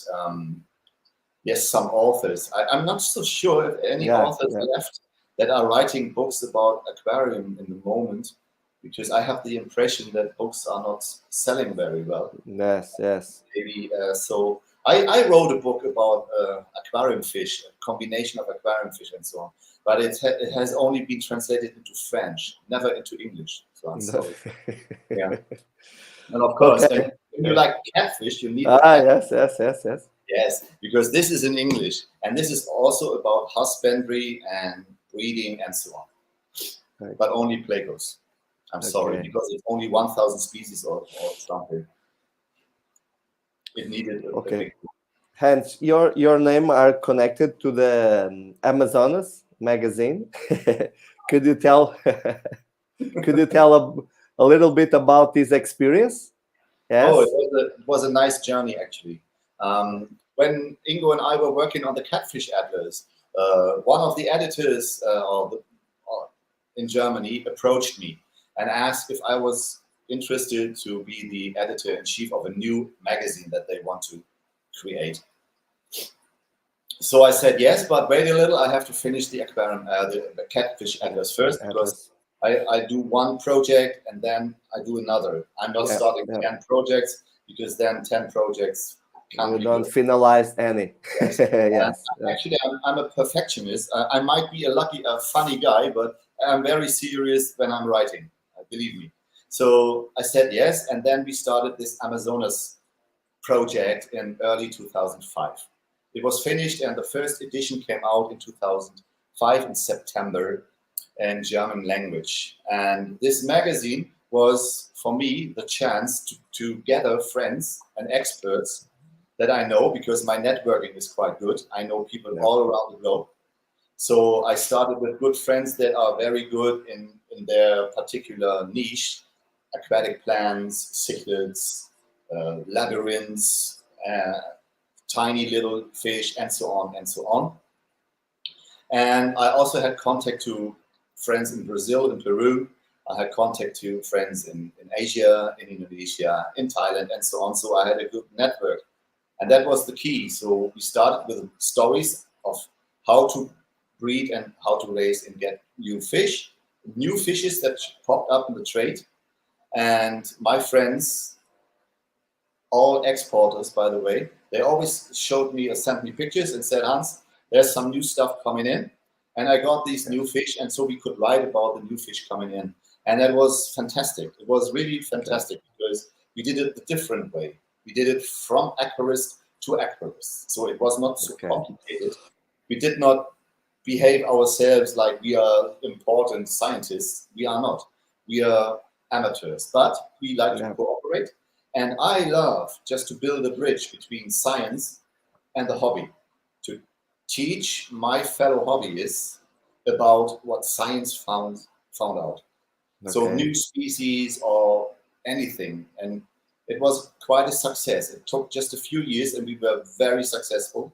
yes, some authors. I'm not so sure if any Yeah, authors yeah. left that are writing books about aquarium in the moment, because I have the impression that books are not selling very well. Yes, yes. Maybe so. I wrote a book about aquarium fish, a combination of aquarium fish and so on, but it has only been translated into French, never into English. So I'm sorry. Yeah, and of course, Okay. and when you like catfish, you need the Ah, cat. yes, yes, yes, yes. Yes, because this is in English, and this is also about husbandry and breeding and so on, Right. but only plecos. I'm sorry, Okay. because it's only 1,000 species or something. It needed a Okay. big. Hans, your name are connected to the Amazonas magazine. Could you tell could you tell a little bit about this experience? Oh, Yes. it was a nice journey actually. When Ingo and I were working on the Catfish Atlas, one of the editors in Germany approached me and asked if I was interested to be the editor in chief of a new magazine that they want to create. So I said yes, but wait a little. I have to finish the aquarium, the Catfish Atlas first, because Atlas. I do one project and then I do another. I'm not Yeah, starting yeah. 10 projects, because then 10 projects can't You be don't good. finalize any. Yes. Yes. Actually, I'm a perfectionist. I might be a funny guy, but I'm very serious when I'm writing. Believe me. So I said yes, and then we started this Amazonas project in early 2005. It was finished, and the first edition came out in 2005 in September in German language. And this magazine was, for me, the chance to gather friends and experts that I know, because my networking is quite good. I know people all around the globe. So I started with good friends that are very good in their particular niche: aquatic plants, cichlids, labyrinths, tiny little fish, and so on and so on. And I also had contact to friends in Brazil, in Peru. I had contact to friends in Asia, in Indonesia, in Thailand, and so on. So I had a good network. And that was the key. So we started with stories of how to breed and how to raise and get new fishes that popped up in the trade. And my friends, all exporters, by the way, they always sent me pictures and said, Hans, there's some new stuff coming in. And I got these new fish, and so we could write about the new fish coming in. And that was fantastic. It was really fantastic, because we did it the different way. We did it from aquarist to aquarist. So it was not so complicated. We did not behave ourselves like we are important scientists. We are not. we are amateurs, but we like to cooperate. And I love just to build a bridge between science and the hobby, to teach my fellow hobbyists about what science found out. So new species or anything. And it was quite a success. It took just a few years and we were very successful.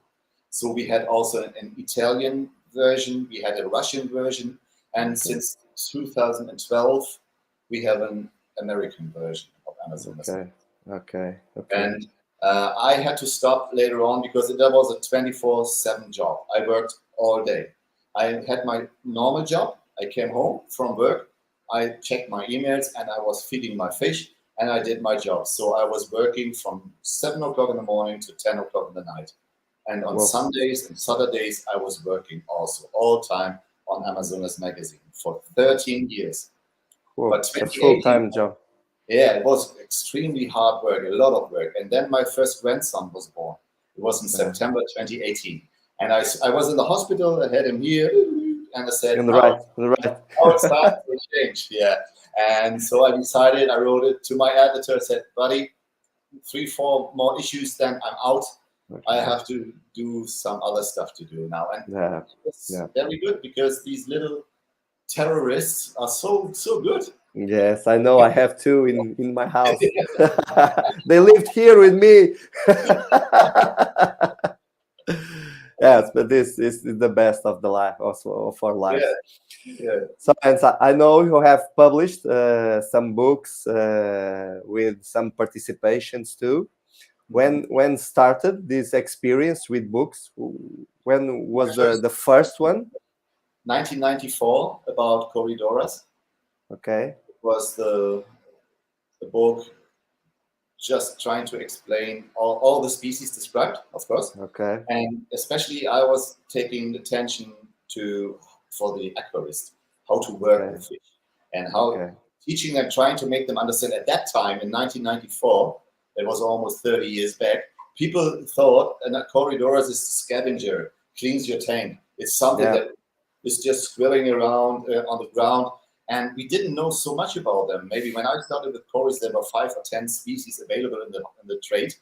So we had also an Italian version, we had a Russian version, and since 2012, we have an American version of Amazonas. Okay. And I had to stop later on because that was a 24/7 job. I worked all day. I had my normal job. I came home from work. I checked my emails and I was feeding my fish and I did my job. So I was working from 7 o'clock in the morning to 10 o'clock in the night. And on Sundays and Saturdays, I was working also all time on Amazonas magazine for 13 years. But a full-time job. Yeah, it was extremely hard work, a lot of work. And then my first grandson was born. It was in September 2018. And I was in the hospital, I had him here, and I said, on the right. Now it's time for a change. Yeah. And so I decided, I wrote it to my editor, I said, buddy, 3-4 more issues, then I'm out. I have to do some other stuff to do now. And it's very good because these little terrorists are so good. Yes, I know. I have two in my house. They lived here with me. Yes, but this is the best of the life, also of our lives. Yeah. So, and I know you have published some books with some participations too. When started this experience with books? When was the first one? 1994, about corridoras. Okay. It was the book just trying to explain all the species described, of course. Okay. And especially I was taking attention for the aquarist, how to work with fish and how teaching them, trying to make them understand. At that time in 1994, it was almost 30 years back, people thought a corridoras is a scavenger, cleans your tank. It's something that is just squirreling around on the ground. And we didn't know so much about them. Maybe when I started with corals, there were 5 or 10 species available in the trade.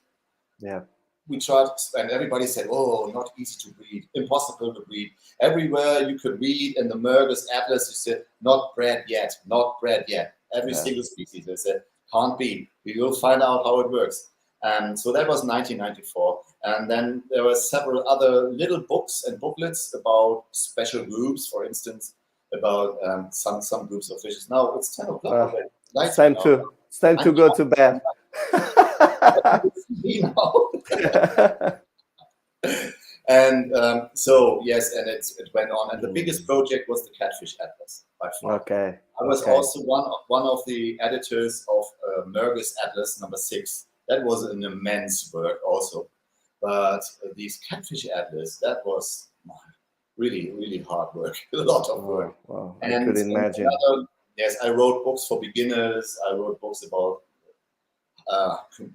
Yeah. We tried, and everybody said, "Oh, not easy to breed, impossible to breed." Everywhere you could read in the Mergus Atlas, you said, "Not bred yet, not bred yet." Every single species, they said, "Can't be. We will find out how it works." And so that was 1994. And then there were several other little books and booklets about special groups, for instance, about some groups of fishes. Now it's 10 o'clock. It's time to go to bed. And so yes, and it went on. And the biggest project was the Catfish Atlas by far. Okay. I was also one of the editors of Mergus Atlas number 6. That was an immense work also. But these Catfish Atlas, that was really, really hard work. A lot of work. Wow. I could imagine. Yes, I wrote books for beginners. I wrote books about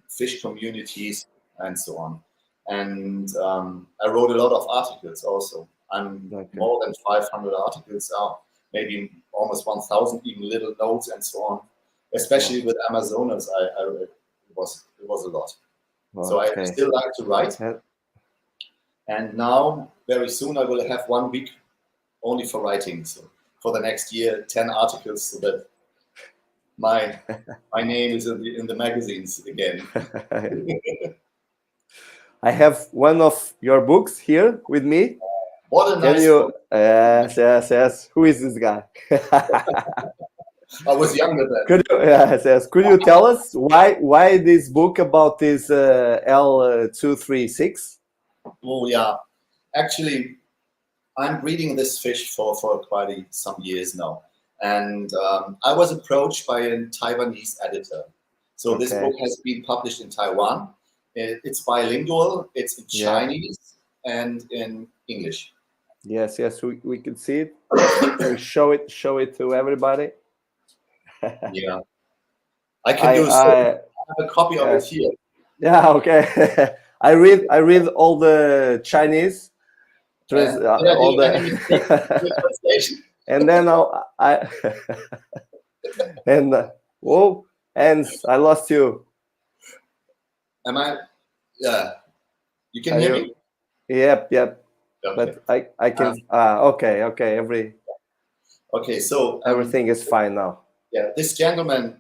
fish communities and so on. And I wrote a lot of articles also. I'm more than 500 articles out, maybe almost 1,000, even little notes and so on. Especially with Amazonas, it was a lot. So I still like to write. And now, very soon, I will have 1 week only for writing. So for the next year, 10 articles, so that my name is in the magazines again. I have one of your books here with me. What a nice book. Yes. Who is this guy? I was younger then. Could you tell us why this book about this L236? Oh yeah, actually, I'm breeding this fish for quite some years now, and I was approached by a Taiwanese editor. So this book has been published in Taiwan. It's bilingual. It's in Chinese and in English. Yes, we can see it. We show it to everybody. Yeah, I can do so. I have a copy of it here. Yeah, okay. I read all the Chinese, all the and then And whoa, Hans, I lost you. Am I? Yeah. You can Are hear you? me? Yep, yep. Okay. But I can. Okay, okay. Okay. So Everything is fine now. yeah, this gentleman,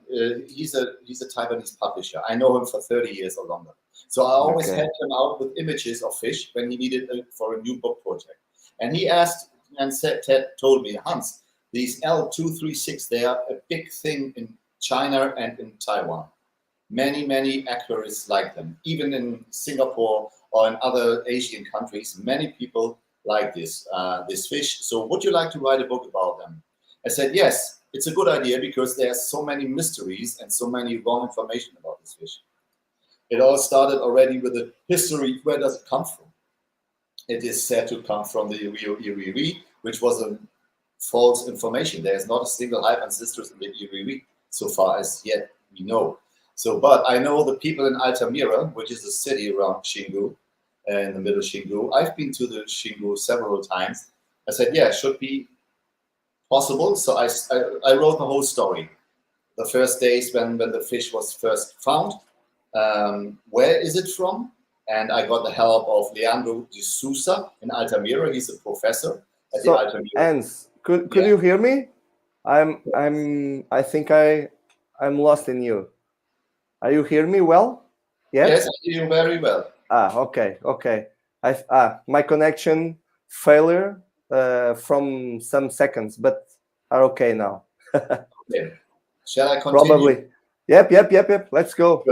he's a Taiwanese publisher. I know him for 30 years or longer. So I always Okay. helped him out with images of fish when he needed for a new book project. And he asked and said, Ted told me, Hans, these L236, they are a big thing in China and in Taiwan. Many aquarists like them. Even in Singapore or in other Asian countries, many people like this fish. So would you like to write a book about them? I said, yes, it's a good idea because there are so many mysteries and so many wrong information about this fish. It all started already with the history. Where does it come from? It is said to come from the Rio Iriwi, which was a false information. There is not a single hive ancestors in the Iriwi, so far as yet we know. So, but I know the people in Altamira, which is a city around Xingu, in the middle of Xingu. I've been to the Xingu several times. I said, yeah, it should be possible. So I wrote the whole story. The first days when the fish was first found. Where is it from? And I got the help of Leandro de Sousa in Altamira. He's a professor at the Altamira. Hans, could you hear me? I think I'm lost in you. Are you hear me well? Yes, I hear you very well. Okay. My connection failure from some seconds, but are okay now. Okay. Shall I continue? Probably. Yep. Let's go.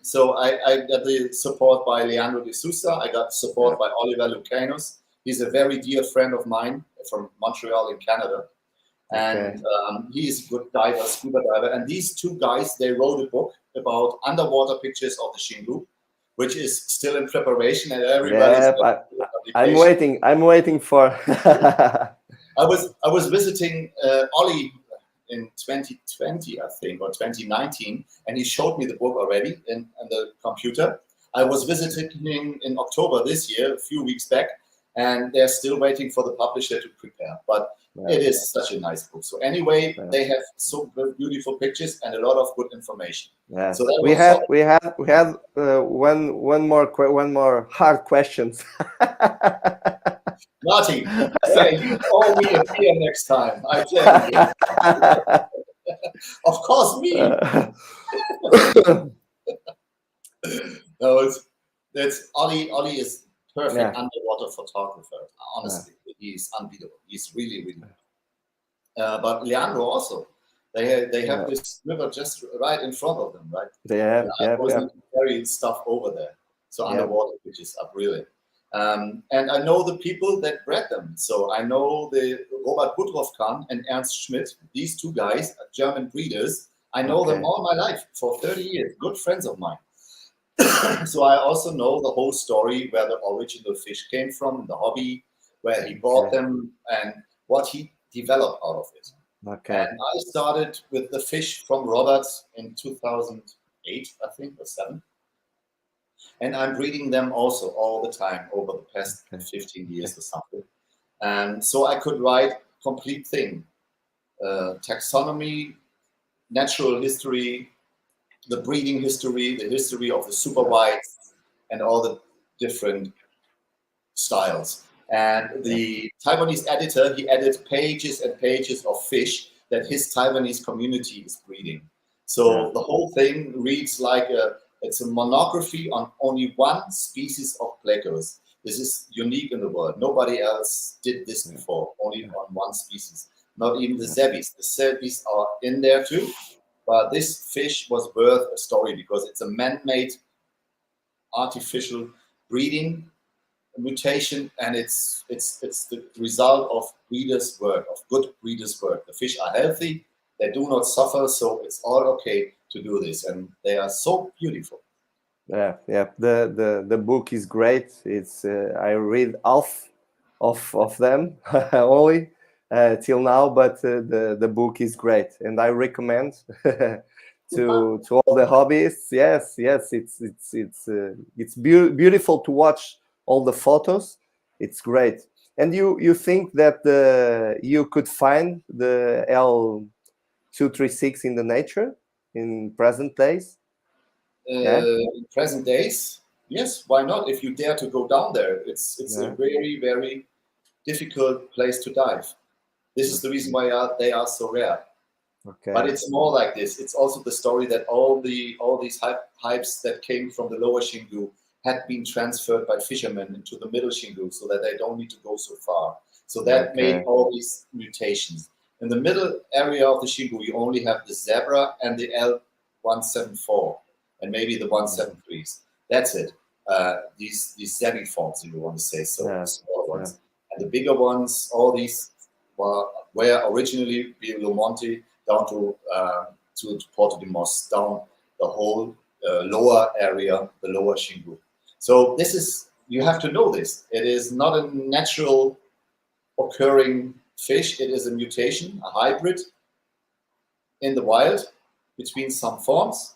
So I got the support by Leandro de Sousa. I got support by Oliver Lucanos. He's a very dear friend of mine from Montreal in Canada. And he's a good diver, scuba diver. And these two guys, they wrote a book about underwater pictures of the Xingu, which is still in preparation. And everybody's I'm waiting for. I was visiting Ollie in 2020, I think, or 2019, and he showed me the book already in the computer. I was visiting him in October this year, a few weeks back, and they're still waiting for the publisher to prepare. But it is such a nice book. So anyway, they have so beautiful pictures and a lot of good information. Yeah. So we had one more hard questions. Martin, you call me a beer next time. I tell you. Of course, me. No, that's Ollie. Ollie is perfect underwater photographer. Honestly, he's unbeatable. He's really. But Leandro also. They have this river just right in front of them, right? Yeah. Carry stuff over there. So underwater pictures are brilliant. And I know the people that bred them. So I know the Robert Budrow and Ernst Schmidt. These two guys are German breeders. I know them all my life for 30 years. Good friends of mine. So I also know the whole story where the original fish came from, the hobby, where he bought them, and what he developed out of it. And I started with the fish from Roberts in 2008, I think, or 7. And I'm breeding them also all the time over the past 15 years or something. And so I could write complete thing, taxonomy, natural history, the breeding history, the history of the super whites, and all the different styles. And the Taiwanese editor, he added pages and pages of fish that his Taiwanese community is breeding. So the whole thing reads like it's a monography on only one species of plecos. This is unique in the world. Nobody else did this before, only on one species. Not even the zebbies. The zebbies are in there too. But this fish was worth a story because it's a man-made artificial breeding mutation, and it's the result of breeders' work, of good breeders' work. The fish are healthy, they do not suffer, so it's all okay to do this, and they are so beautiful. Yeah. The book is great. It's I read half of them only till now, but the book is great, and I recommend to all the hobbyists. Yes, it's beautiful to watch all the photos. It's great. And you think that you could find the 236 in the nature in present days? In present days, yes, why not? If you dare to go down there, it's a very, very difficult place to dive. This is the reason why they are so rare. Okay. But it's more like this. It's also the story that all these hypes that came from the lower Xingu had been transferred by fishermen into the middle Xingu, so that they don't need to go so far. So that made all these mutations. In the middle area of the Xingu, you only have the zebra and the L174, and maybe the 173s. That's it. These zebi forms, if you want to say so, small ones. And the bigger ones, all these were originally below Monte down to Porto de Mos, down the whole lower area, the lower Xingu. So this is, you have to know this. It is not a natural occurring fish. It is a mutation, a hybrid in the wild between some forms.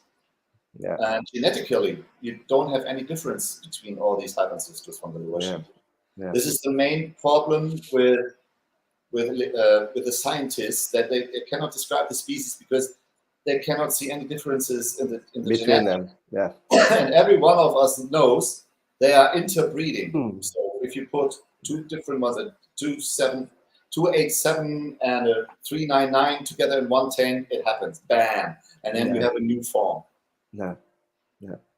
And genetically, you don't have any difference between all these hybrid sisters from the lower Xingu. This is the main problem with the scientists, that they cannot describe the species because they cannot see any differences in the between them. And every one of us knows they are interbreeding. So if you put two different ones, a 287 and a 399 together in one tank, it happens. Bam! And then you have a new form.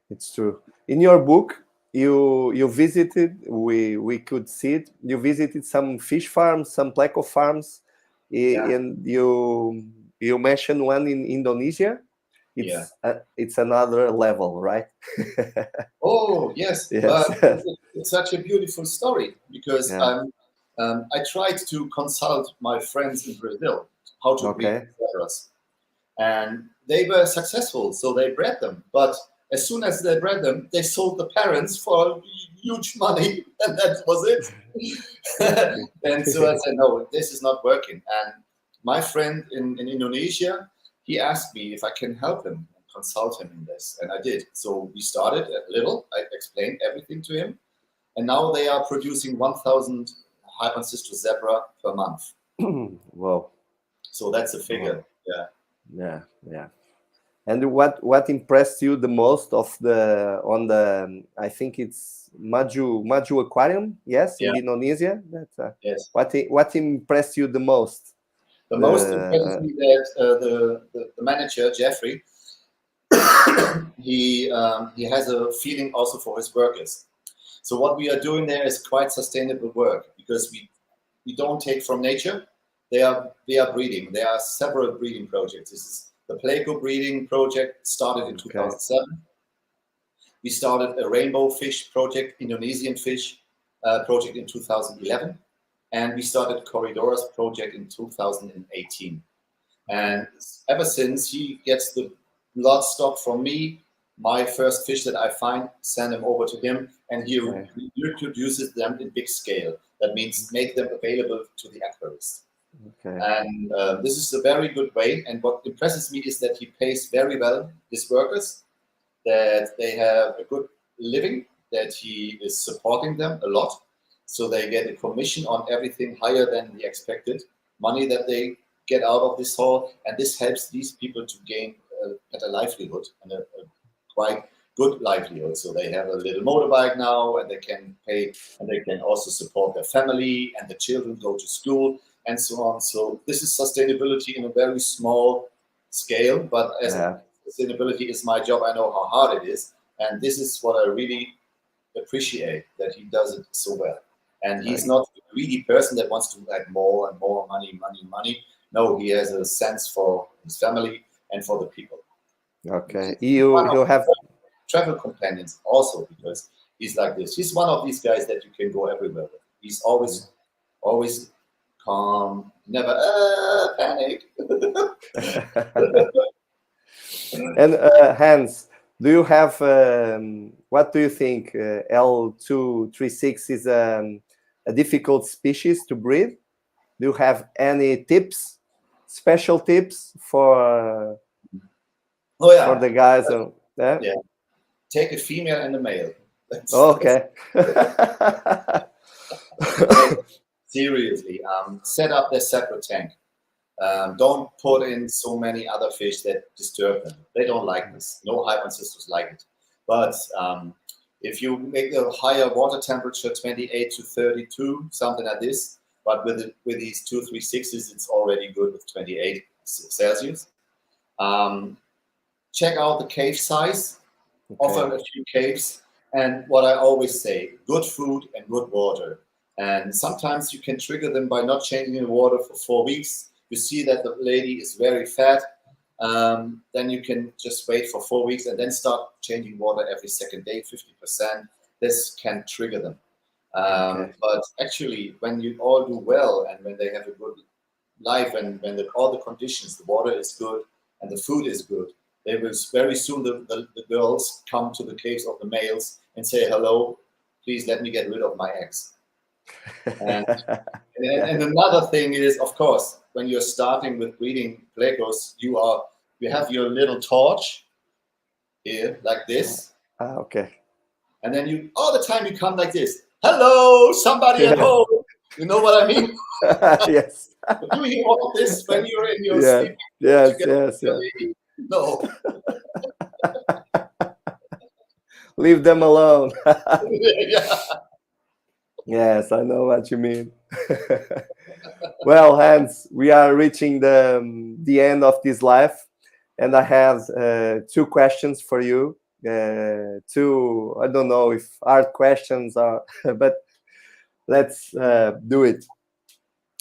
It's true. In your book, you visited, we could see it, you visited some fish farms, some pleco farms, and you mentioned one in Indonesia. It's another level, right? Oh yes, it's such a beautiful story, because I tried to consult my friends in Brazil how to breed zebras, and they were successful, so they bred them. But as soon as they bred them, they sold the parents for huge money, and that was it. And so I said, no, this is not working. And my friend in Indonesia, he asked me if I can help him, consult him in this, and I did. So we started at little. I explained everything to him, and now they are producing 1,000 hypancistral zebra per month. Wow! So that's a figure. Yeah. And what impressed you the most on the I think it's Maju Aquarium, in Indonesia? Yes. What impressed you the most? The most impressed me that the manager Jeffrey, he has a feeling also for his workers. So what we are doing there is quite sustainable work, because we don't take from nature. They are breeding. There are several breeding projects. This is the Pleco breeding project, started in 2007. We started a rainbow fish project, Indonesian fish project in 2011. And we started Corridors project in 2018. And ever since, he gets the blood stock from me, my first fish that I find, send them over to him, and he reproduces them in big scale. That means make them available to the aquarists. And this is a very good way. And what impresses me is that he pays very well his workers, that they have a good living, that he is supporting them a lot. So they get a commission on everything higher than the expected money that they get out of this haul. And this helps these people to gain a better livelihood, and a quite good livelihood. So they have a little motorbike now, and they can pay, and they can also support their family, and the children go to school, and so on. So this is sustainability in a very small scale, but as sustainability is my job, I know how hard it is. And this is what I really appreciate, that he does it so well. And he's not a greedy person that wants to add more and more money. No, he has a sense for his family and for the people. Okay. You have travel companions also, because he's like this. He's one of these guys that you can go everywhere with. He's always calm, never panic. And Hans, do you have what do you think? L236 is a difficult species to breed. Do you have any tips, special tips for the guys? Take a female and a male. Okay. Seriously, set up their separate tank. Don't put in so many other fish that disturb them. They don't like this. No hyphen sisters like it. But if you make a higher water temperature, 28 to 32, something like this, but with these 2, 3, 6s, it's already good with 28 Celsius. Check out the cave size. Offer a few caves. And what I always say, good food and good water. And sometimes you can trigger them by not changing the water for 4 weeks. You see that the lady is very fat. Then you can just wait for 4 weeks and then start changing water every second day, 50%. This can trigger them. But actually, when you all do well and when they have a good life and when all the conditions, the water is good and the food is good, they will very soon, the girls come to the caves of the males and say, hello, please let me get rid of my eggs. And another thing is, of course, when you're starting with breeding plecos, you have your little torch here, like this. And then you, all the time you come like this. Hello, somebody at home. You know what I mean? Yes. Do you want this when you're in your sleep? Yes. No. Leave them alone. Yeah. Yes, I know what you mean. Well, Hans, we are reaching the end of this live, and I have 2 questions for you. 2, I don't know if hard questions are, but let's do it.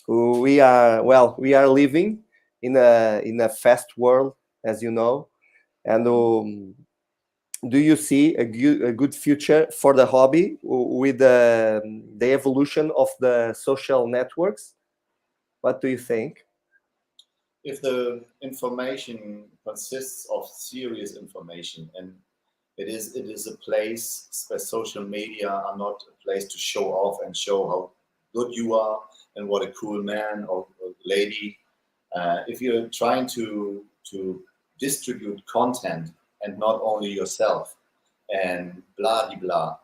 We are living in a fast world, as you know, and do you see a good future for the hobby with the evolution of the social networks? What do you think? If the information consists of serious information and it is a place where social media are not a place to show off and show how good you are and what a cool man or lady. If you're trying to distribute content and not only yourself and blah de blah,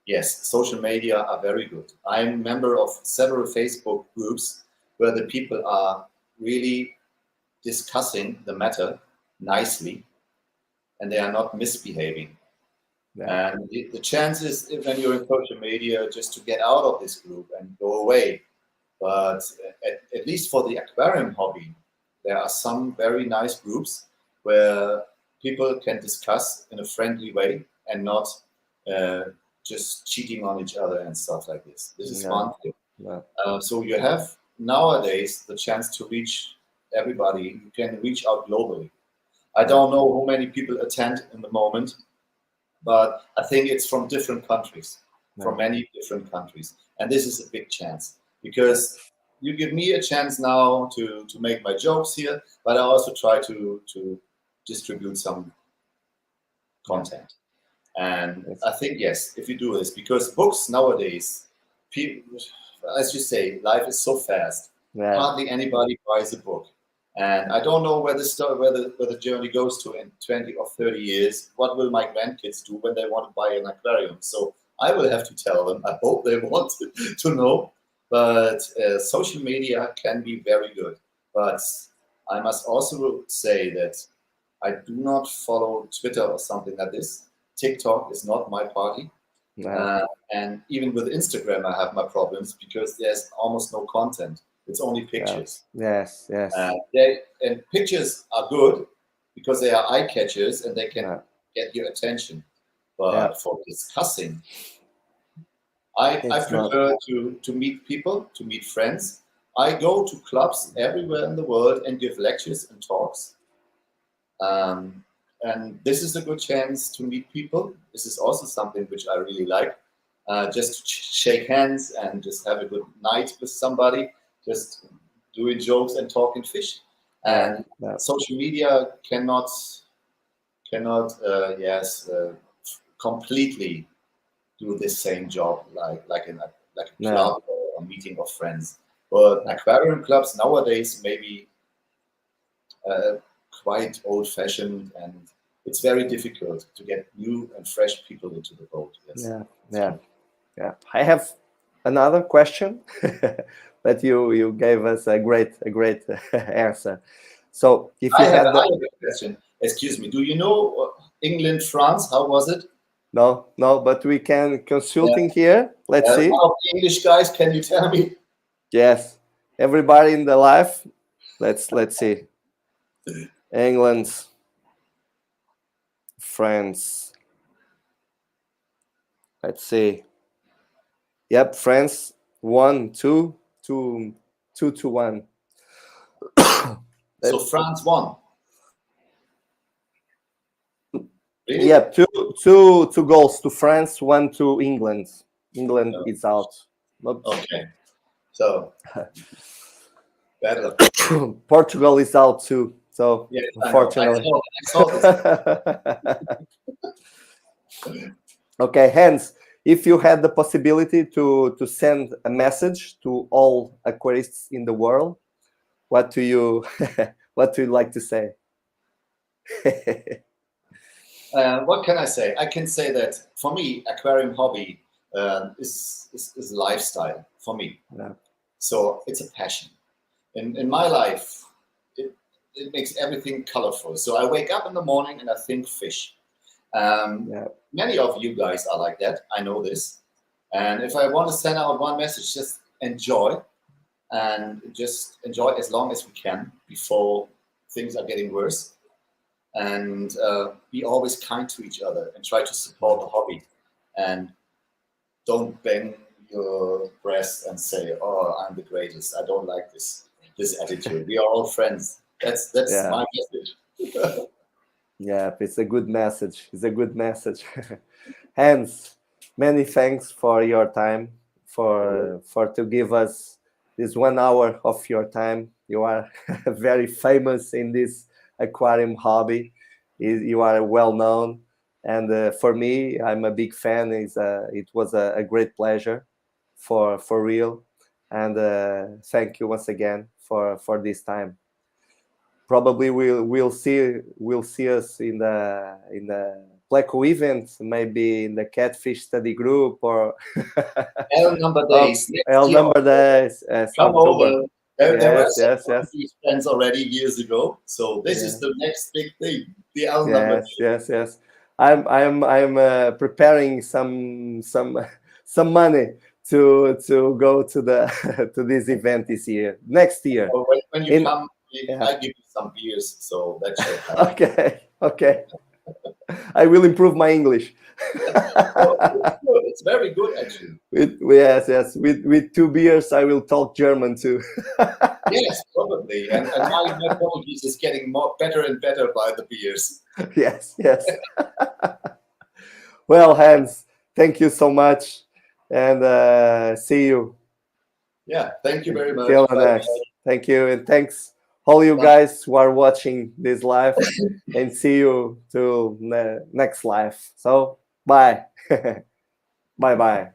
yes, social media are very good. I'm a member of several Facebook groups where the people are really discussing the matter nicely and they are not misbehaving. Yeah. And the chances when you're in social media just to get out of this group and go away. But at least for the aquarium hobby, there are some very nice groups where people can discuss in a friendly way and not just cheating on each other and stuff like this. This is one thing. Yeah. So you have nowadays the chance to reach everybody. You can reach out globally. I don't know how many people attend in the moment, but I think it's from different countries, from many different countries. And this is a big chance because you give me a chance now to make my jokes here, but I also try to distribute some content. And I think, yes, if you do this, because books nowadays, people, as you say, life is so fast. Yeah. Hardly anybody buys a book. And I don't know where the journey goes to in 20 or 30 years. What will my grandkids do when they want to buy an aquarium? So I will have to tell them. I hope they want to know. But social media can be very good. But I must also say that I do not follow Twitter or something like this. TikTok is not my party. No. And even with Instagram, I have my problems because there's almost no content. It's only pictures. Yes. And pictures are good because they are eye catchers and they can get your attention. But for discussing, I prefer to meet people, to meet friends. I go to clubs everywhere in the world and give lectures and talks. And this is a good chance to meet people. This is also something which I really like. Just to shake hands and just have a good night with somebody. Just doing jokes and talking fish, and social media cannot completely do the same job like a club or a meeting of friends. But aquarium clubs nowadays maybe quite old-fashioned, and it's very difficult to get new and fresh people into the boat. Yes. Yeah. I have another question. but you gave us a great answer. So if you I have had a question. Excuse me. Do you know England, France? How was it? no, but we can consulting here. Let's see. One of the English guys, can you tell me? Yes, everybody in the live. Let's see. England, France. Let's see. Yep, France 1-2 to 2-1. So France won. Really? Yeah, two goals to France, 1 to England. England is out. Oops. Okay. So better. Portugal is out too. So yes, unfortunately. I saw this. Okay, Hans, if you had the possibility to send a message to all aquarists in the world, what do you like to say? What can I say? I can say that for me, aquarium hobby is lifestyle for me. Yeah. So it's a passion. In my life, it makes everything colorful. So I wake up in the morning and I think fish. Many of you guys are like that. I know this. And if I want to send out one message, just enjoy, and just enjoy as long as we can before things are getting worse. And be always kind to each other and try to support the hobby. And don't bang your breast and say, "Oh, I'm the greatest." I don't like this attitude. We are all friends. That's my message. Yeah, it's a good message. It's a good message. Hans, many thanks for your time, for to give us this 1 hour of your time. You are very famous in this aquarium hobby. You are well known, and for me, I'm a big fan. It was a great pleasure, for real, and thank you once again for this time. Probably we'll see us in the Pleco event, maybe in the catfish study group or L number days. L number days. Come over. There were Yes. these friends already years ago. So this is the next big thing. The L number. Yes. I'm preparing some money to go to the to this event this year. Next year. So when you come, I give you some beers. So that's okay. I will improve my English. It's very good, actually. Yes. With 2 beers, I will talk German too. Yes, probably. And my Portuguese is getting better and better by the beers. Yes. Well, Hans, thank you so much, and see you. Yeah, thank you very much. Till the next. Thank you, and thanks all you guys who are watching this live, and see you till next live. So bye. Bye.